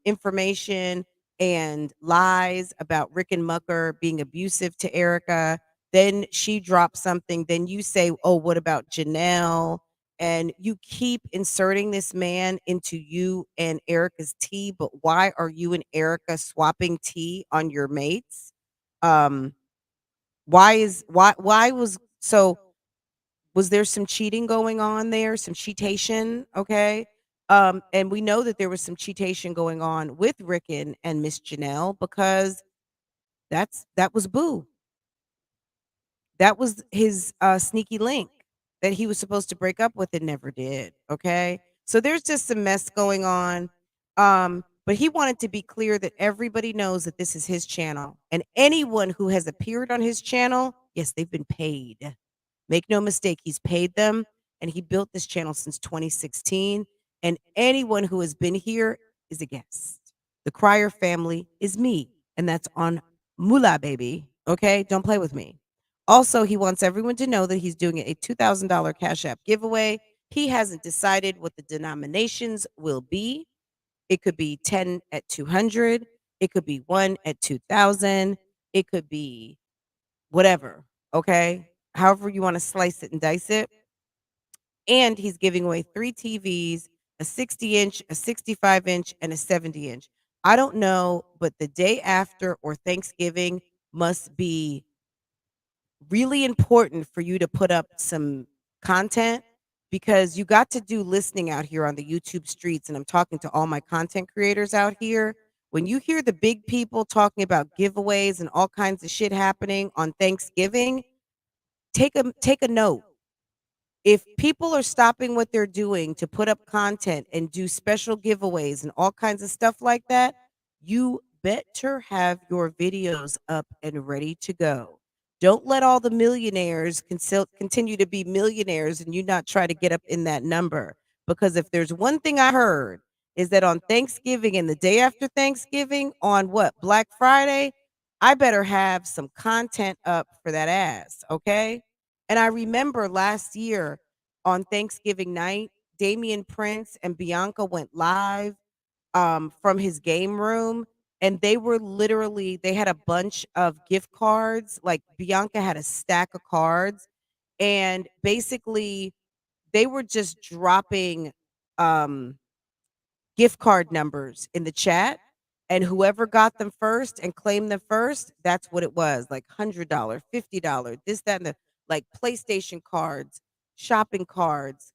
S1: information and lies about Rick and Mucker being abusive to Erica. Then she drops something, then you say, "Oh, what about Janelle?" And you keep inserting this man into you and Erica's tea, but why are you and Erica swapping tea on your mates? Um, why was so was there some cheating going on there? Some cheatation, okay? And we know that there was some cheatation going on with Rickon and Miss Janelle because that was Boo. That was his, sneaky link that he was supposed to break up with and never did, okay? So there's just some mess going on, but he wanted to be clear that everybody knows that this is his channel, and anyone who has appeared on his channel, yes, they've been paid. Make no mistake, he's paid them, and he built this channel since 2016, and anyone who has been here is a guest. The Crier family is me, and that's on Moolah, baby, okay? Don't play with me. Also, he wants everyone to know that he's doing a $2,000 Cash App giveaway. He hasn't decided what the denominations will be. It could be 10 at 200. It could be 1 at 2,000. It could be whatever. Okay. However you want to slice it and dice it. And he's giving away 3 TVs, a 60-inch, a 65-inch, and a 70-inch. I don't know, but the day after or Thanksgiving must be really important for you to put up some content because you got to do listening out here on the YouTube streets. And I'm talking to all my content creators out here. When you hear the big people talking about giveaways and all kinds of shit happening on Thanksgiving, take a note. If people are stopping what they're doing to put up content and do special giveaways and all kinds of stuff like that, you better have your videos up and ready to go. Don't let all the millionaires continue to be millionaires and you not try to get up in that number. Because if there's one thing I heard is that on Thanksgiving and the day after Thanksgiving, on what, Black Friday, I better have some content up for that ass, okay? And I remember last year on Thanksgiving night, Damian Prince and Bianca went live from his game room. And they were literally, they had a bunch of gift cards. Like Bianca had a stack of cards. And basically, they were just dropping um gift card numbers in the chat, and whoever got them first and claimed them first, that's what it was, like $100, $50, this, that, and the, like, PlayStation cards, shopping cards,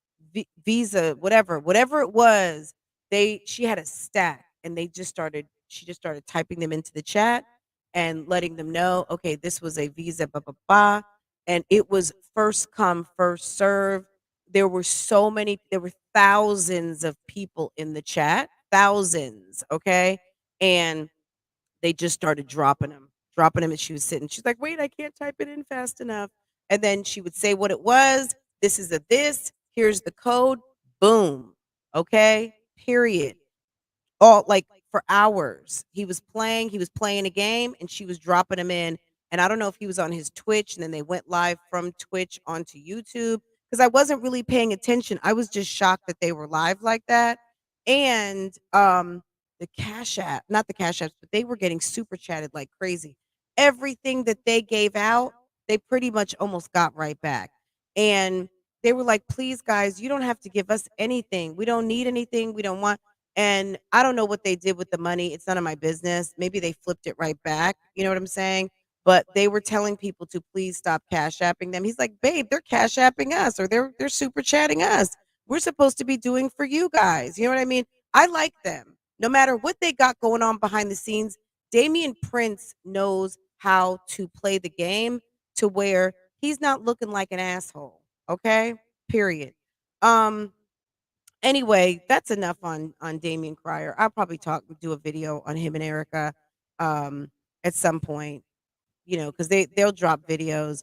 S1: Visa, whatever it was. She had a stack, and she just started typing them into the chat and letting them know, okay, this was a Visa, blah blah blah, and it was first come first serve. There were thousands of people in the chat, thousands, okay? And they just started dropping them, and she was sitting. She's like, "Wait, I can't type it in fast enough." And then she would say what it was. This is a this. Here's the code. Boom. Okay? Period. All, like, for hours. He was playing a game, and she was dropping him in. And I don't know if he was on his Twitch and then they went live from Twitch onto YouTube, because I wasn't really paying attention. I was just shocked that they were live like that. And the Cash App, not the Cash Apps, but they were getting super chatted like crazy. Everything that they gave out, they pretty much almost got right back. And they were like, "Please, guys, you don't have to give us anything. We don't need anything. We don't want." And I don't know what they did with the money. It's none of my business. Maybe they flipped it right back. You know what I'm saying? But they were telling people to please stop cash apping them. He's like, "Babe, they're cash apping us, or they're super chatting us. We're supposed to be doing for you guys." You know what I mean? I like them. No matter what they got going on behind the scenes, Damian Prince knows how to play the game to where he's not looking like an asshole. Okay? Period. Um Anyway, that's enough on Damien Cryer. I'll probably do a video on him and Erica um at some point, because they'll drop videos.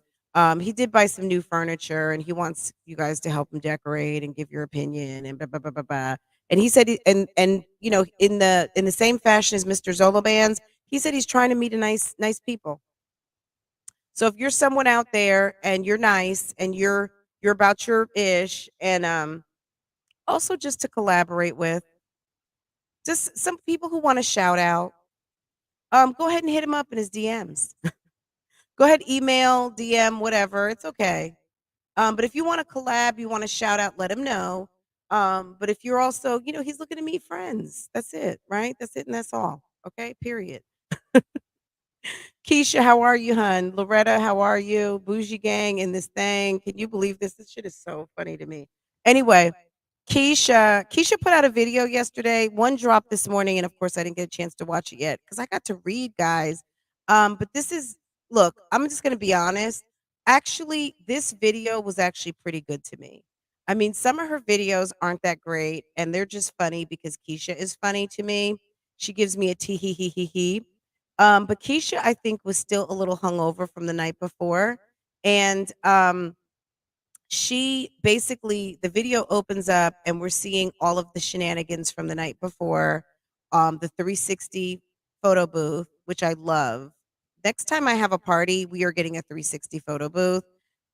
S1: He did buy some new furniture, and he wants you guys to help him decorate and give your opinion and blah blah blah blah blah. And he said and in the same fashion as Mr. Zolo Bands, he said he's trying to meet a nice people. So if you're someone out there and you're nice and you're about your ish, and also just to collaborate with, just some people who want to shout out, go ahead and hit him up in his DMs. Go ahead, email, DM, whatever. It's okay. But if you want to collab, you want to shout out, let him know. But if you're also, he's looking to meet friends. That's it, right? That's it, and that's all. Okay, period. Keesha, how are you, hun? Loretta, how are you? Bougie Gang in this thing. Can you believe this? This shit is so funny to me. Anyway, Keisha put out a video yesterday. One dropped this morning, and of course, I didn't get a chance to watch it yet because I got to read, guys. But this is look. I'm just gonna be honest. Actually, this video was actually pretty good to me. I mean, some of her videos aren't that great, and they're just funny because Keisha is funny to me. She gives me a tee hee hee hee hee. But Keisha, I think, was still a little hungover from the night before, and she basically the video opens up and we're seeing all of the shenanigans from the night before, the 360 photo booth, which I love. Next time I have a party, we are getting a 360 photo booth.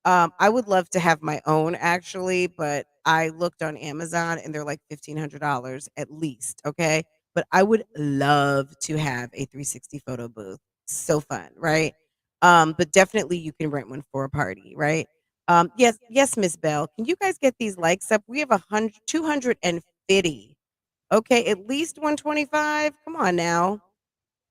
S1: I would love to have my own, actually, but I looked on Amazon and they're like $1,500 at least. Okay, but I would love to have a 360 photo booth. So fun, right? But definitely you can rent one for a party, right? Yes, Miss Bell. Can you guys get these likes up? We have 250. Okay, at least 125. Come on now.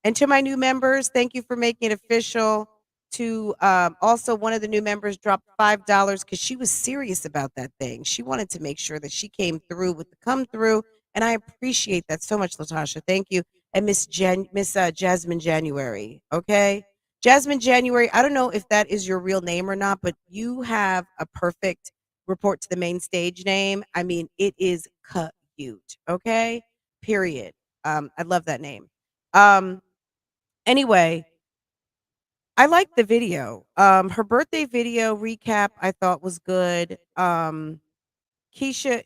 S1: And to my new members, thank you for making it official. To also, one of the new members dropped $5 because she was serious about that thing. She wanted to make sure that she came through with the come through, and I appreciate that so much, Latasha. Thank you. And Miss Jasmine January. Okay, Jasmine January. I don't know if that is your real name or not, but you have a perfect report to the main stage name. I mean, it is cute. Okay, period. I love that name. Um, Anyway, I liked the video. Her birthday video recap I thought was good. Keisha,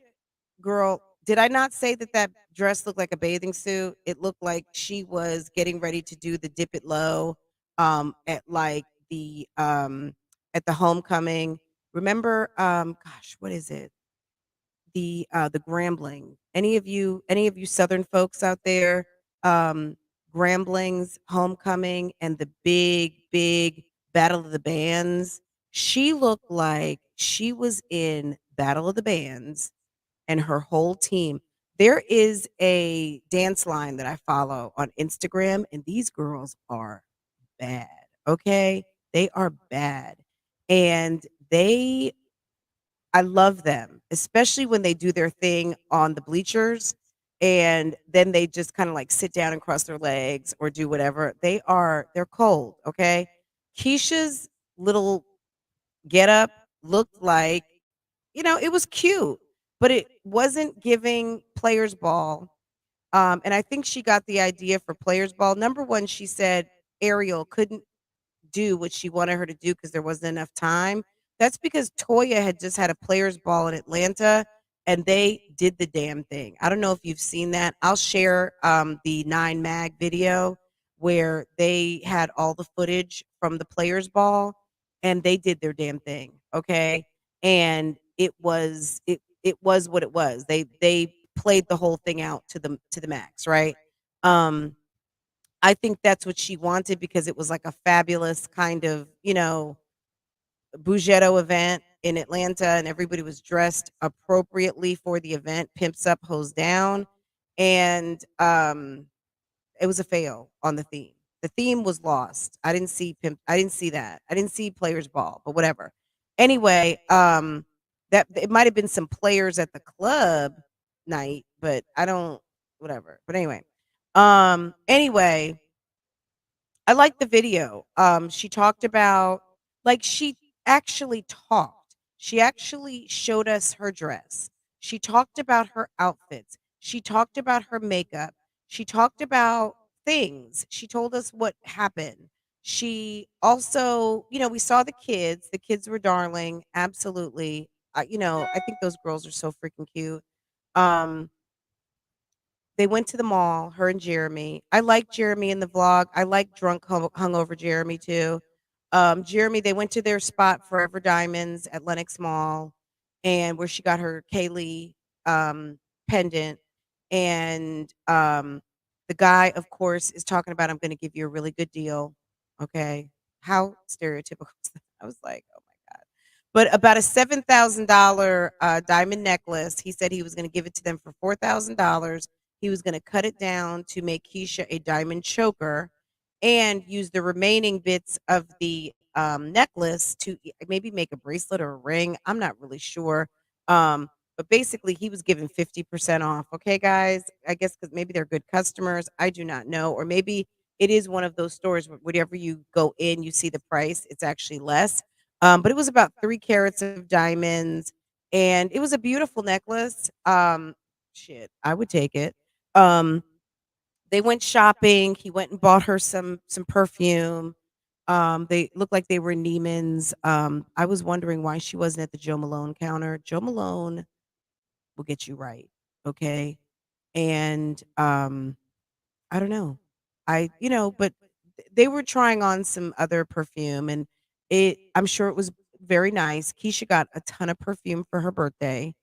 S1: girl, did I not say that that dress looked like a bathing suit? It looked like she was getting ready to do the dip it low at like at the homecoming. Remember gosh, what is it? The Grambling. Any of you Southern folks out there, um, Gramblings, Homecoming, and the big Battle of the Bands. She looked like she was in Battle of the Bands and her whole team. There is a dance line that I follow on Instagram, and these girls are bad. Okay. They are bad. And I love them, especially when they do their thing on the bleachers and then they just kind of like sit down and cross their legs or do whatever. They're cold. Okay. Keisha's little get up looked like, it was cute, but it wasn't giving players ball. And I think she got the idea for players ball. Number one, she said Ariel couldn't do what she wanted her to do because there wasn't enough time. That's because Toya had just had a players ball in Atlanta and they did the damn thing. I don't know if you've seen that. I'll share the 9 Mag video where they had all the footage from the players ball and they did their damn thing, okay? And it was what it was. They played the whole thing out to the max, right? Um I think that's what she wanted because it was like a fabulous kind of, Bougetto event in Atlanta and everybody was dressed appropriately for the event, pimps up, hose down. And it was a fail on the theme. The theme was lost. I didn't see that. I didn't see players ball, but whatever. Anyway, that it might have been some players at the club night, but I don't whatever. But anyway, I liked the video. She talked about she actually talked. She actually showed us her dress. She talked about her outfits. She talked about her makeup. She talked about things. She told us what happened. She also, we saw the kids. The kids were darling, absolutely. I think those girls are so freaking cute. Um, they went to the mall, her and Jeremy. I like Jeremy in the vlog. I like drunk hungover Jeremy too. Jeremy, they went to their spot, Forever Diamonds at Lenox Mall, and where she got her Kaylee pendant. And the guy, of course, is talking about, I'm going to give you a really good deal. Okay. How stereotypical is that? I was like, oh my God. But about a $7,000 diamond necklace. He said he was going to give it to them for $4,000. He was going to cut it down to make Keesha a diamond choker and use the remaining bits of the necklace to maybe make a bracelet or a ring. I'm not really sure. But basically, he was giving 50% off. Okay, guys. I guess because maybe they're good customers. I do not know. Or maybe it is one of those stores where whenever you go in, you see the price, it's actually less. But it was about 3 carats of diamonds. And it was a beautiful necklace. Shit, I would take it. Um, they went shopping. He went and bought her some perfume. They looked like they were Neiman's. I was wondering why she wasn't at the Joe Malone counter. Joe Malone will get you right, okay? And I don't know. But they were trying on some other perfume, and I'm sure it was very nice. Keisha got a ton of perfume for her birthday.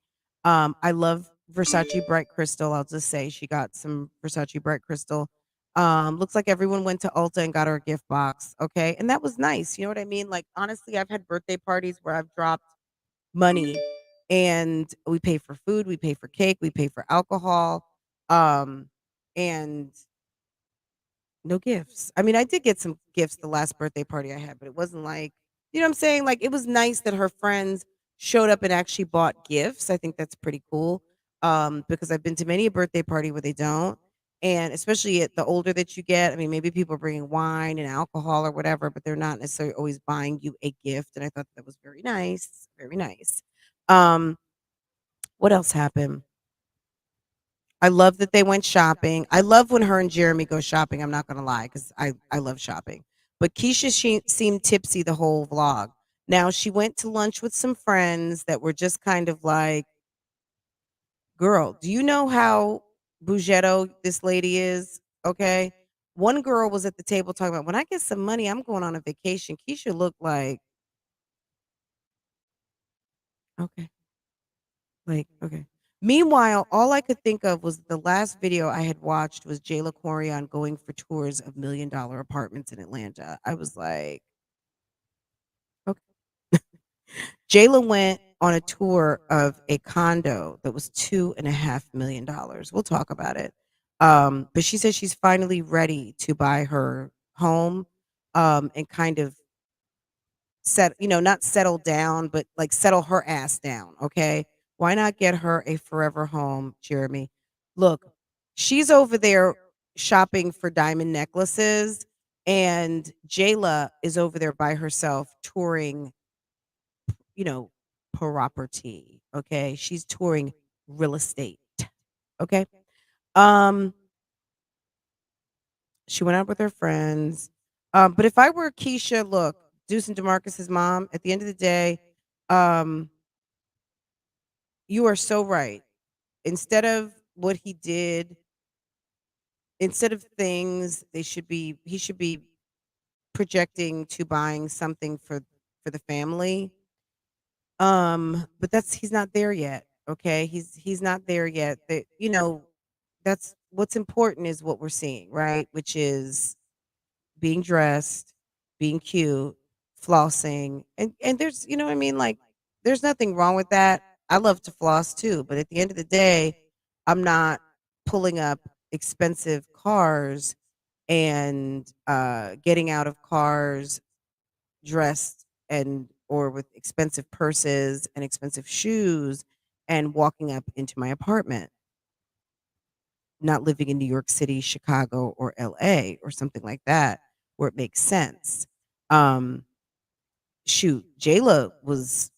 S1: I love Versace Bright Crystal. I'll just say she got some Versace Bright Crystal. Looks like everyone went to Ulta and got her a gift box. Okay. And that was nice. You know what I mean? Like, honestly, I've had birthday parties where I've dropped money and we pay for food, we pay for cake, we pay for alcohol, and no gifts. I mean, I did get some gifts the last birthday party I had, but it wasn't like, you know what I'm saying? Like, it was nice that her friends showed up and actually bought gifts. I think that's pretty cool. Because I've been to many a birthday party where they don't. And especially at the older that you get, I mean, maybe people are bringing wine and alcohol or whatever, but they're not necessarily always buying you a gift. And I thought that was very nice. Very nice. Um, what else happened? I love that they went shopping. I love when her and Jeremy go shopping. I'm not gonna lie, because I love shopping. But Keisha, she seemed tipsy the whole vlog. Now she went to lunch with some friends that were just kind of like, "Girl, do you know how Bougetto this lady is?" Okay. One girl was at the table talking about, when I get some money, I'm going on a vacation. Keisha looked like, okay. Like, okay. Meanwhile, all I could think of was the last video I had watched was Jayla Corian going for tours of $1 million apartments in Atlanta. I was like, okay. Jayla went on a tour of a condo that was $2.5 million. We'll talk about it. But she says she's finally ready to buy her home, and kind of not settle down, but like settle her ass down. Okay. Why not get her a forever home, Jeremy? Look, she's over there shopping for diamond necklaces, and Jayla is over there by herself touring, you know, property. Okay. She's touring real estate. Okay. Um, she went out with her friends. But if I were Keesha, look, Deuce and Demarcus's mom, at the end of the day, um, you are so right. Instead of what he did, instead of things, he should be projecting to buying something for the family. But he's not there yet. Okay. He's not there yet. That's what's important is what we're seeing, right? Which is being dressed, being cute, flossing, and there's what I mean, like there's nothing wrong with that. I love to floss too, but at the end of the day, I'm not pulling up expensive cars and getting out of cars dressed and or with expensive purses and expensive shoes and walking up into my apartment, not living in New York City, Chicago, or LA or something like that where it makes sense. Um, Shoot, Jayla was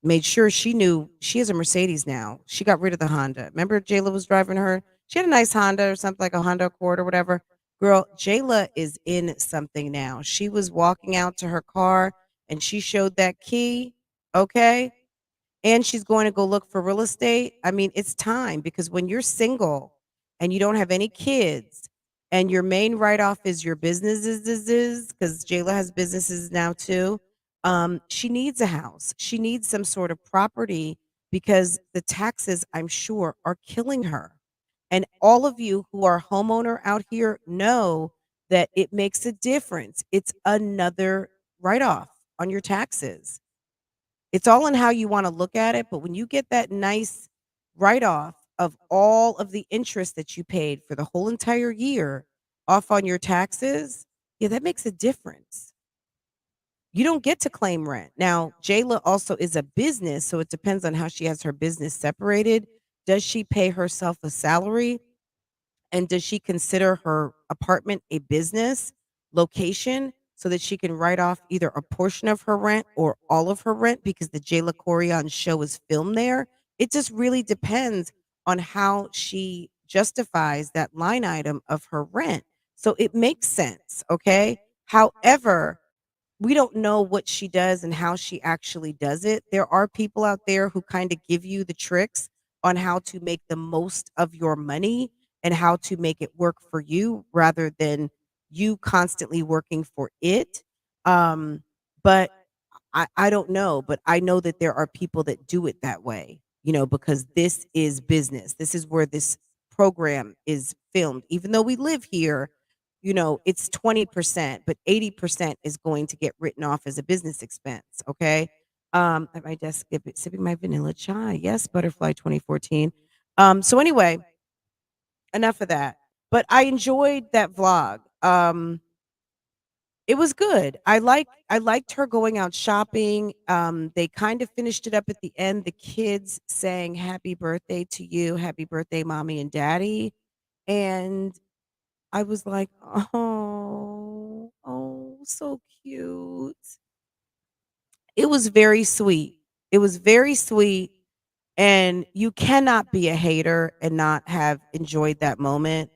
S1: made sure she knew she has a Mercedes now. She got rid of the Honda. Remember Jayla was driving her? She had a nice Honda or something like a Honda Accord or whatever. Girl, Jayla is in something now. She was walking out to her car and she showed that key. Okay. And she's going to go look for real estate. I mean, it's time because when you're single and you don't have any kids and your main write off is your businesses, because Jayla has businesses now too. She needs a house. She needs some sort of property because the taxes, I'm sure, are killing her. And all of you who are homeowner out here know that it makes a difference. It's another write off on your taxes. It's all in how you wanna look at it, but when you get that nice write-off of all of the interest that you paid for the whole entire year off on your taxes, yeah, that makes a difference. You don't get to claim rent. Now, Jayla also is a business, so it depends on how she has her business separated. Does she pay herself a salary? And does she consider her apartment a business location so that she can write off either a portion of her rent or all of her rent because the Jayla Corian show is filmed there? It just really depends on how she justifies that line item of her rent. So it makes sense, okay? However, we don't know what she does and how she actually does it. There are people out there who kind of give you the tricks on how to make the most of your money and how to make it work for you rather than you constantly working for it. But I don't know, but I know that there are people that do it that way, because this is business. This is where this program is filmed. Even though we live here, it's 20%, but 80% is going to get written off as a business expense. Okay. At my desk, sipping my vanilla chai. Yes, Butterfly 2014. So anyway, enough of that. But I enjoyed that vlog. It was good. I liked her going out shopping. They kind of finished it up at the end. The kids sang "Happy Birthday to you, Happy Birthday, Mommy and Daddy," and I was like, "Oh, oh, so cute." It was very sweet. It was very sweet, and you cannot be a hater and not have enjoyed that moment,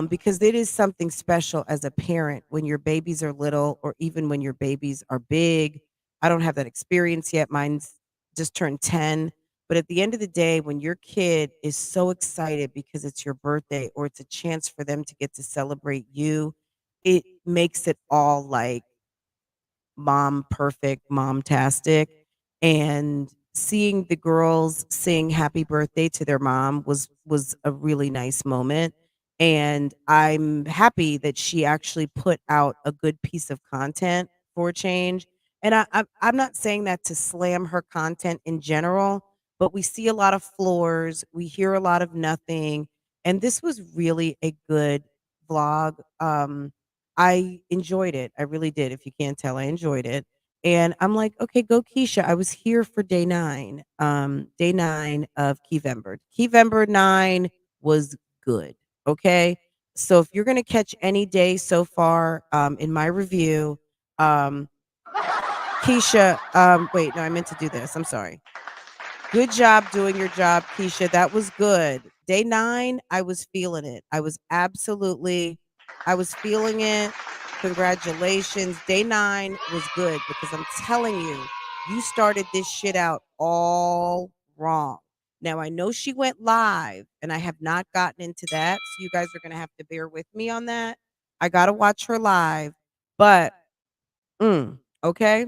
S1: because it is something special as a parent when your babies are little or even when your babies are big. I don't have that experience yet. Mine's just turned 10. But at the end of the day, when your kid is so excited because it's your birthday or it's a chance for them to get to celebrate you, it makes it all like mom perfect, mom-tastic, and seeing the girls sing happy birthday to their mom was a really nice moment, and I'm happy that she actually put out a good piece of content for a change, And I'm not saying that to slam her content in general, but we see a lot of floors, we hear a lot of nothing, and this was really a good vlog. I enjoyed it. I really did. If you can't tell, I enjoyed it. And I'm like, okay, go Keesha. I was here for day 9 of Keevember. Keevember 9 was good. Okay. So if you're gonna catch any day so far in my review, um, Keesha, wait, no, I meant to do this. I'm sorry. Good job doing your job, Keesha. That was good. Day 9, I was feeling it. I was feeling it. Congratulations. Day 9 was good because I'm telling you, you started this shit out all wrong. Now, I know she went live and I have not gotten into that. So you guys are going to have to bear with me on that. I got to watch her live, but, okay.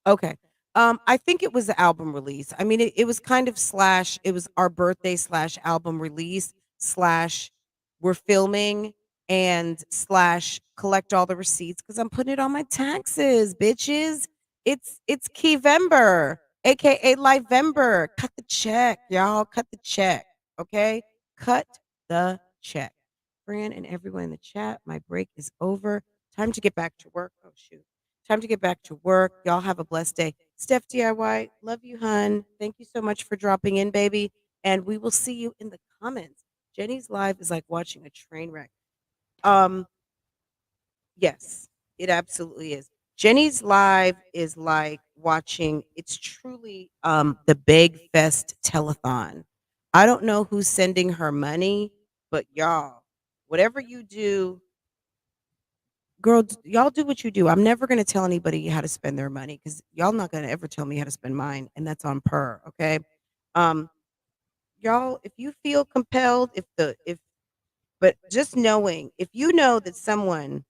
S1: Okay. I think it was the album release. I mean, it was kind of slash, it was our birthday slash album release slash we're filming and slash collect all the receipts because I'm putting it on my taxes, bitches. It's Keevember, aka Lievember. Cut the check, y'all. Cut the check. Okay? Cut the check. Fran and everyone in the chat, my break is over. Time to get back to work. Oh shoot. Time to get back to work. Y'all have a blessed day. Steph DIY, love you, hun. Thank you so much for dropping in, baby. And we will see you in the comments. Jenny's live is like watching a train wreck. Um, yes, it absolutely is. Jenny's live is like watching, it's truly the Beg Fest telethon. I don't know who's sending her money, but y'all, whatever you do, girl, y'all do what you do. I'm never gonna tell anybody how to spend their money because y'all not gonna ever tell me how to spend mine, and that's on per. Okay, um, y'all, if you feel compelled, if but just knowing, if you know that someone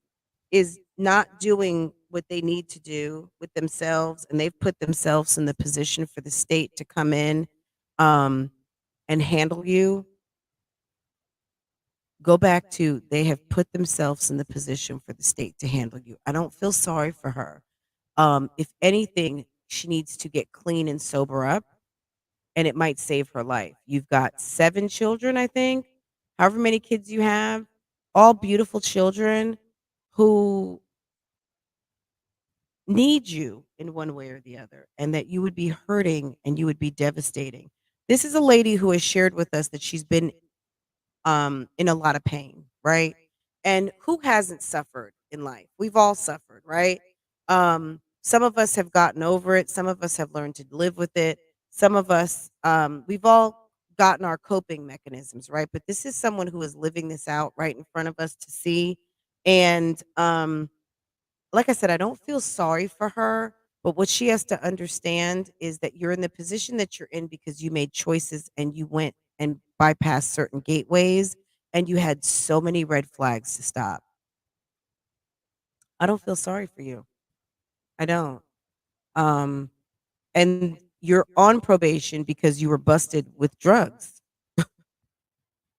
S1: is not doing what they need to do with themselves, and they've put themselves in the position for the state to come in, um, and handle you, go back to they have put themselves in the position for the state to handle you. I don't feel sorry for her. If anything, she needs to get clean and sober up, and it might save her life. You've got 7 children, I think, however many kids you have, all beautiful children who need you in one way or the other, and that you would be hurting and you would be devastating. This is a lady who has shared with us that she's been in a lot of pain, right? And who hasn't suffered in life? We've all suffered, right? Some of us have gotten over it, some of us have learned to live with it. Some of us we've all gotten our coping mechanisms, right? But this is someone who is living this out right in front of us to see. And like I said, I don't feel sorry for her, but what she has to understand is that you're in the position that you're in because you made choices and you went and bypassed certain gateways and you had so many red flags to stop. I don't feel sorry for you. I don't. Um, and you're on probation because you were busted with drugs.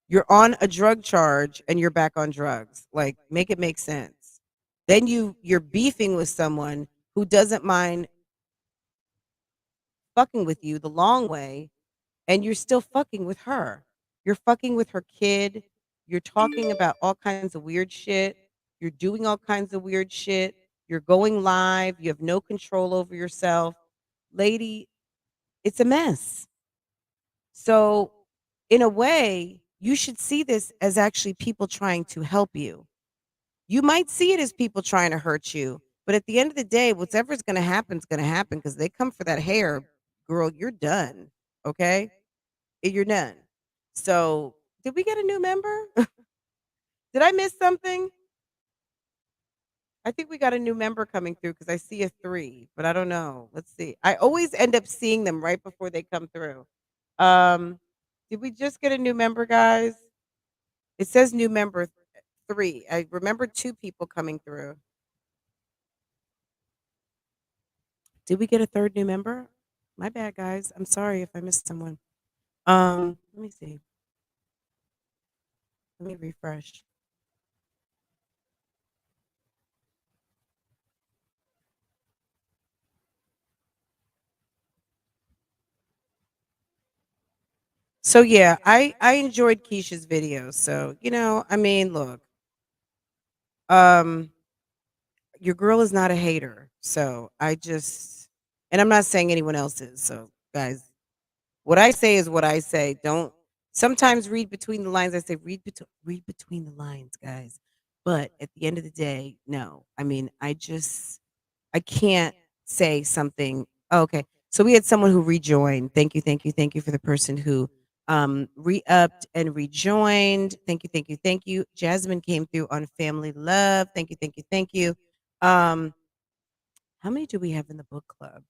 S1: You're on a drug charge and you're back on drugs. Like, make it make sense. Then you're beefing with someone who doesn't mind fucking with you the long way, and you're still fucking with her. You're fucking with her kid. You're talking about all kinds of weird shit. You're doing all kinds of weird shit. You're going live. You have no control over yourself. Lady, it's a mess. So, in a way, you should see this as actually people trying to help you. You might see it as people trying to hurt you, but at the end of the day, whatever's going to happen is going to happen because they come for that hair, girl. You're done. Okay, you're done. So, did we get a new member? Did I miss something? I think we got a new member coming through because I see a 3, but I don't know. Let's see. I always end up seeing them right before they come through. Um, did we just get a new member, guys? It says new member 3. I remember 2 people coming through. Did we get a 3rd new member? My bad, guys. I'm sorry if I missed someone. Let me see. Let me refresh. So yeah, I enjoyed Keisha's video. So, I mean, look, um your girl is not a hater. So, and I'm not saying anyone else is. So, guys, what I say is what I say. Don't sometimes read between the lines. I say read between the lines, guys. But at the end of the day, no. I mean, I can't say something. Oh, okay. So we had someone who rejoined. Thank you, thank you, thank you for the person who re-upped and rejoined. Thank you, thank you, thank you. Jasmine came through on family love. Thank you, thank you, thank you. Um, how many do we have in the book club?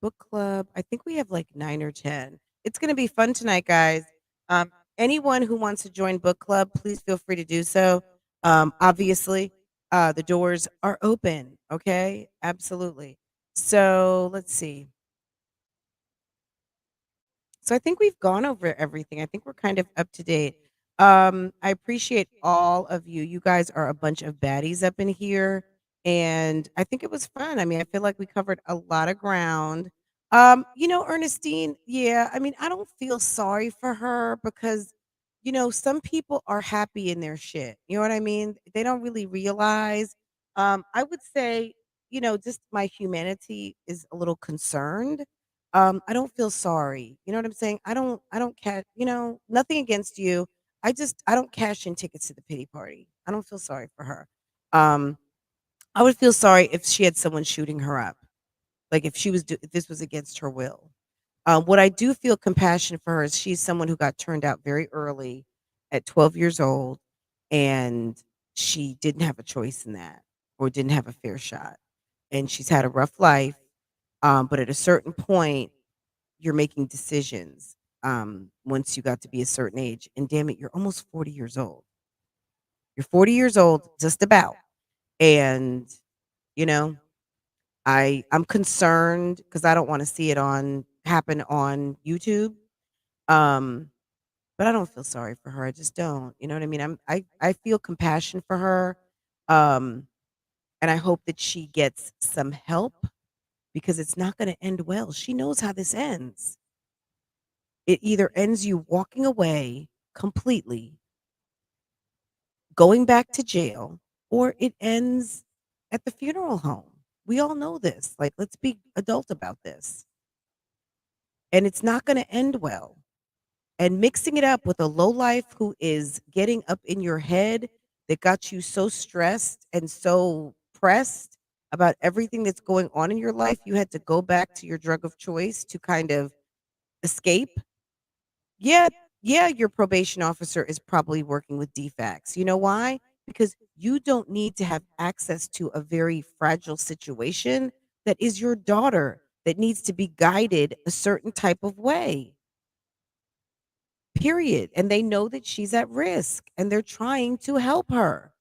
S1: Book club. I think we have like 9 or 10. It's going to be fun tonight, guys. Um, anyone who wants to join book club, please feel free to do so. Obviously, the doors are open. Okay, absolutely. So let's see. So I think we've gone over everything. I think we're kind of up to date. I appreciate all of you. You guys are a bunch of baddies up in here, and I think it was fun. I mean, I feel like we covered a lot of ground. Ernestine, yeah, I mean, I don't feel sorry for her because, some people are happy in their shit. You know what I mean? They don't really realize. I would say, just my humanity is a little concerned. I don't feel sorry. You know what I'm saying? I don't nothing against you. I don't cash in tickets to the pity party. I don't feel sorry for her. Um, I would feel sorry if she had someone shooting her up. Like if this was against her will. What I do feel compassion for her is she's someone who got turned out very early at 12 years old, and she didn't have a choice in that or didn't have a fair shot. And she's had a rough life. But at a certain point, you're making decisions once you got to be a certain age. And damn it, you're almost 40 years old. You're 40 years old, just about. And, you know, I'm concerned because I don't want to see it on happen on YouTube. Um, but I don't feel sorry for her. I just don't. You know what I mean? I feel compassion for her. Um, and I hope that she gets some help because it's not going to end well. She knows how this ends. It either ends you walking away completely, going back to jail, or it ends at the funeral home. We all know this. Like, let's be adult about this. And it's not going to end well. And mixing it up with a low life who is getting up in your head that got you so stressed and so pressed about everything that's going on in your life, you had to go back to your drug of choice to kind of escape. Yeah, yeah, your probation officer is probably working with defects. You know why? Because you don't need to have access to a very fragile situation that is your daughter that needs to be guided a certain type of way. Period. And they know that she's at risk and they're trying to help her.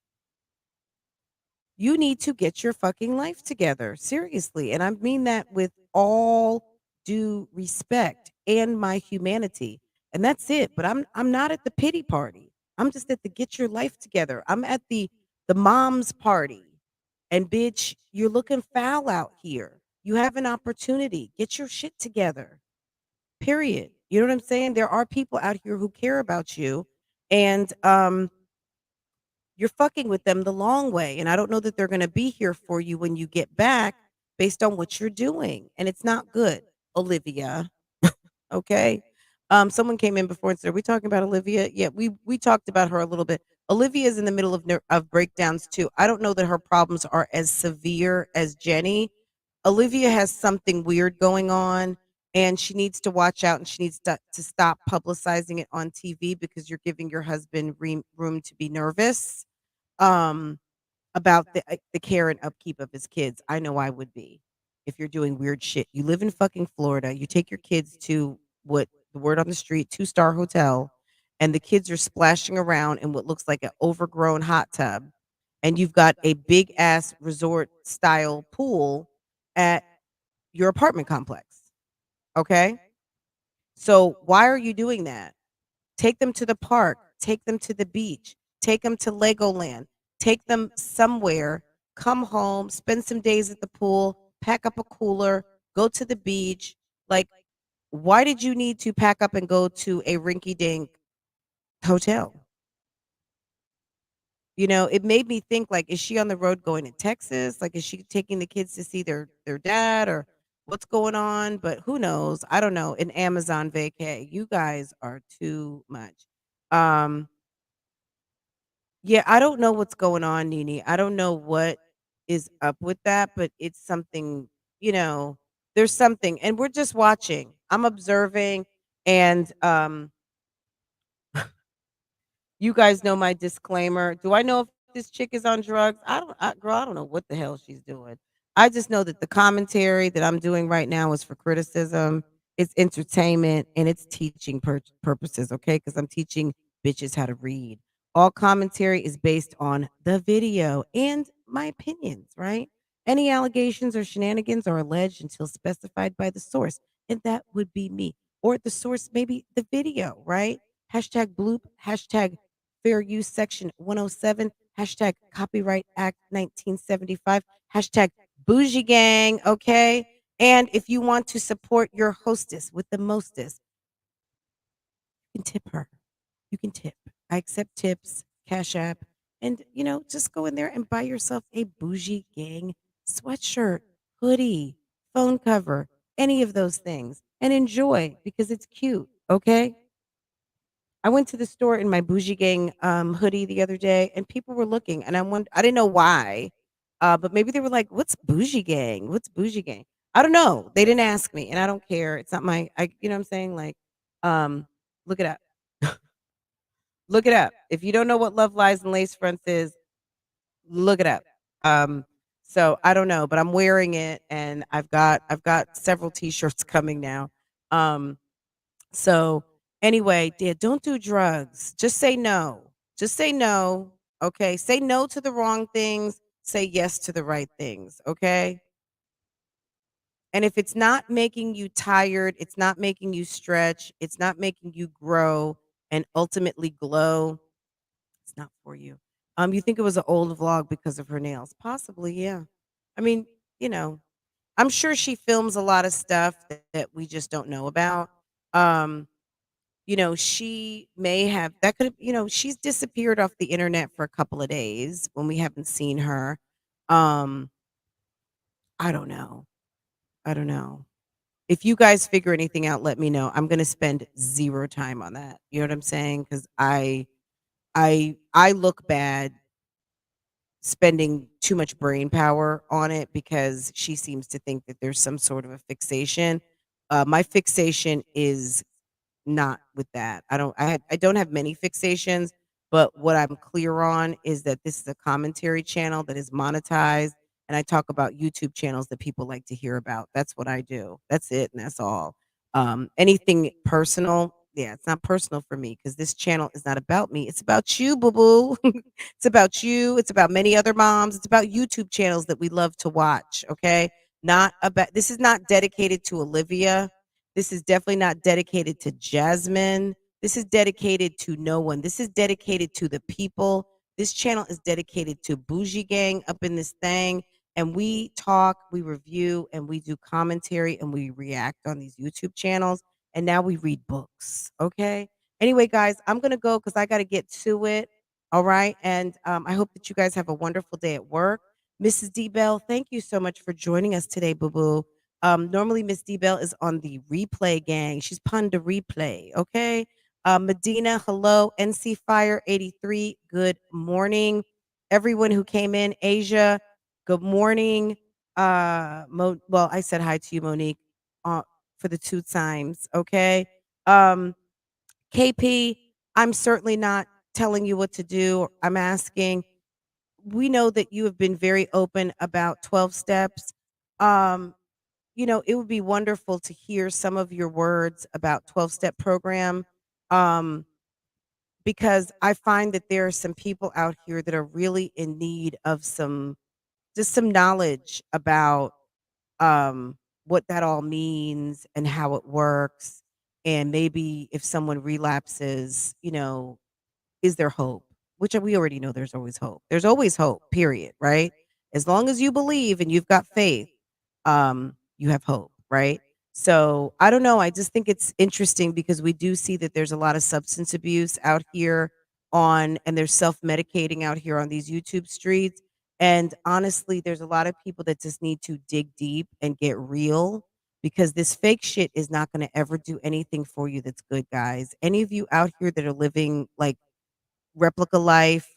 S1: You need to get your fucking life together. Seriously. And I mean that with all due respect and my humanity. And that's it. But I'm not at the pity party. I'm just at the get your life together. I'm at the mom's party. And bitch, you're looking foul out here. You have an opportunity. Get your shit together. Period. You know what I'm saying? There are people out here who care about you. And you're fucking with them the long way. And I don't know that they're going to be here for you when you get back based on what you're doing. And it's not good, Olivia. Okay. Someone came in before and said, "Are we talking about Olivia?" Yeah, we talked about her a little bit. Olivia is in the middle of breakdowns too. I don't know that her problems are as severe as Jenny. Olivia has something weird going on, and she needs to watch out, and she needs to stop publicizing it on TV because you're giving your husband room to be nervous. Um, about the care and upkeep of his kids. I know I would be if you're doing weird shit. You live in fucking Florida. You take your kids to what the word on the street, two-star hotel, and the kids are splashing around in what looks like an overgrown hot tub. And you've got a big ass resort style pool at your apartment complex. Okay? So why are you doing that? Take them to the park, take them to the beach, take them to Legoland, take them somewhere, come home, spend some days at the pool, pack up a cooler, go to the beach. Like, why did you need to pack up and go to a rinky dink hotel? You know, it made me think like, is she on the road going to Texas? Like, is she taking the kids to see their dad or what's going on? But who knows? I don't know. An Amazon vacay. You guys are too much. Um, yeah, I don't know what's going on, Nene. I don't know what is up with that, but it's something, you know, there's something. And we're just watching. I'm observing and you guys know my disclaimer. Do I know if this chick is on drugs? Girl, I don't know what the hell she's doing. I just know that the commentary that I'm doing right now is for criticism, it's entertainment, and it's teaching purposes, okay? Because I'm teaching bitches how to read. All commentary is based on the video and my opinions, right? Any allegations or shenanigans are alleged until specified by the source, and that would be me. Or the source, maybe the video, right? Hashtag bloop, hashtag Fair Use Section 107, hashtag Copyright Act 1975, hashtag Bougie Gang, okay? And if you want to support your hostess with the mostest, you can tip her. You can tip. I accept tips, Cash App, and just go in there and buy yourself a Bougie Gang sweatshirt, hoodie, phone cover, any of those things, and enjoy because it's cute, okay? I went to the store in my Bougie Gang hoodie the other day, and people were looking, and I didn't know why, but maybe they were like, "What's Bougie Gang? What's Bougie Gang?" I don't know. They didn't ask me, and I don't care. It's not my. You know what I'm saying? Like, um, look it up. Look it up. If you don't know what Love Lies and Lace Fronts is, look it up. Um, so I don't know, but I'm wearing it, and I've got several T-shirts coming now. Um, so anyway, yeah, don't do drugs. Just say no. Just say no. Okay. Say no to the wrong things. Say yes to the right things. Okay. And if it's not making you tired, it's not making you stretch, it's not making you grow and ultimately glow, it's not for you. You think it was an old vlog because of her nails? Possibly, yeah. I mean, you know, I'm sure she films a lot of stuff that we just don't know about. Um, she may have that could have, she's disappeared off the internet for a couple of days when we haven't seen her. Um, I don't know. I don't know. If you guys figure anything out, let me know. I'm gonna spend zero time on that. You know what I'm saying? Because I look bad spending too much brain power on it because she seems to think that there's some sort of a fixation. My fixation is not with that. I don't have many fixations, but what I'm clear on is that this is a commentary channel that is monetized and I talk about YouTube channels that people like to hear about. That's what I do. That's it and that's all. Anything personal, yeah, it's not personal for me because this channel is not about me. It's about you, boo boo. It's about you. It's about many other moms. It's about YouTube channels that we love to watch. Okay. Not about, this is not dedicated to Olivia. This is definitely not dedicated to Jasmine. This is dedicated to no one. This is dedicated to the people. This channel is dedicated to Bougie Gang up in this thing. And we talk, we review, and we do commentary and we react on these YouTube channels. And now we read books. Okay. Anyway, guys, I'm going to go because I got to get to it. All right. And I hope that you guys have a wonderful day at work. Mrs. D Bell, thank you so much for joining us today, boo boo. Normally, Miss D Bell is on the replay gang. She's pun to replay. Okay. Medina, hello. NC Fire 83, good morning. Everyone who came in, Asia, good morning. Well, I said hi to you, Monique, for the two times. Okay. Um, KP, I'm certainly not telling you what to do. I'm asking. We know that you have been very open about 12 steps. Um, it would be wonderful to hear some of your words about 12-step program. Um, because I find that there are some people out here that are really in need of some knowledge about what that all means and how it works. And maybe if someone relapses, is there hope? Which we already know there's always hope. There's always hope, period, right? As long as you believe and you've got faith, you have hope, right? So I don't know. I just think it's interesting because we do see that there's a lot of substance abuse out here and they're self medicating out here on these YouTube streets. And honestly, there's a lot of people that just need to dig deep and get real because this fake shit is not going to ever do anything for you that's good, guys. Any of you out here that are living like replica life,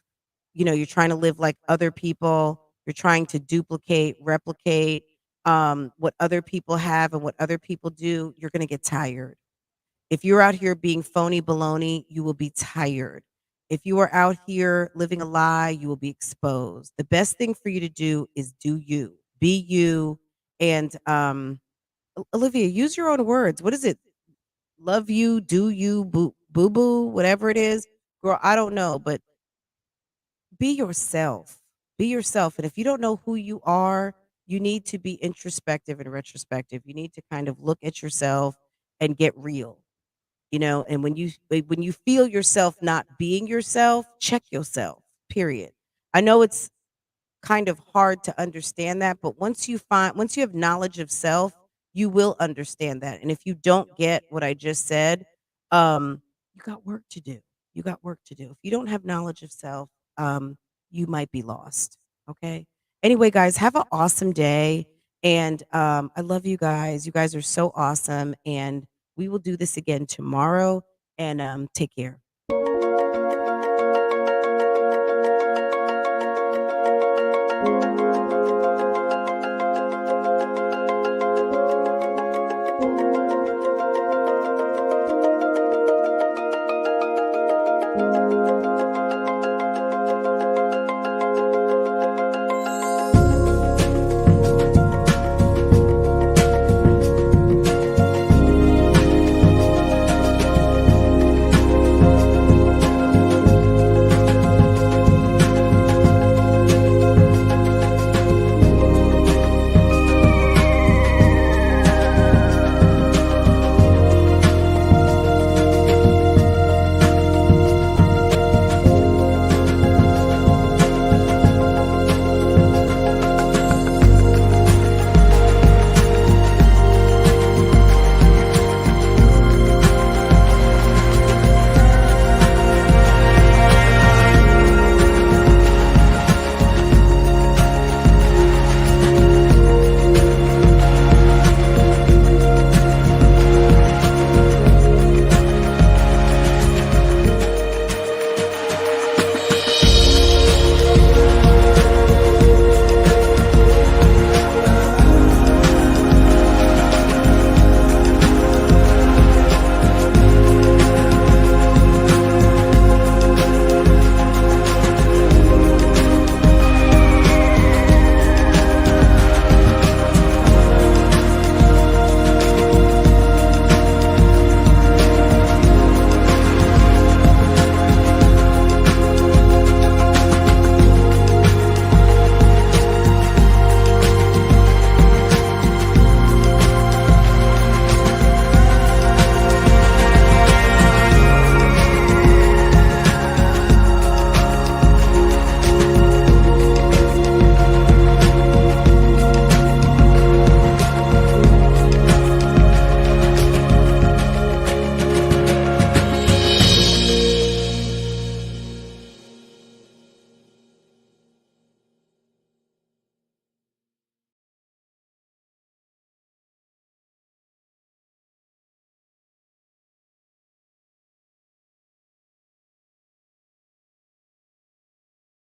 S1: you're trying to live like other people, you're trying to duplicate, replicate what other people have and what other people do, you're going to get tired. If you're out here being phony baloney, you will be tired. If you are out here living a lie, you will be exposed. The best thing for you to do is do you, be you. And Olivia, use your own words. What is it? Love you, do you, boo boo, whatever it is. Girl, I don't know, but be yourself. Be yourself. And if you don't know who you are, you need to be introspective and retrospective. You need to kind of look at yourself and get real. And when you feel yourself not being yourself, check yourself. Period. I know it's kind of hard to understand that, but once you have knowledge of self, you will understand that. And if you don't get what I just said, you got work to do. You got work to do. If you don't have knowledge of self, you might be lost. Okay. Anyway, guys, have an awesome day. And I love you guys. You guys are so awesome. And we will do this again tomorrow. And take care.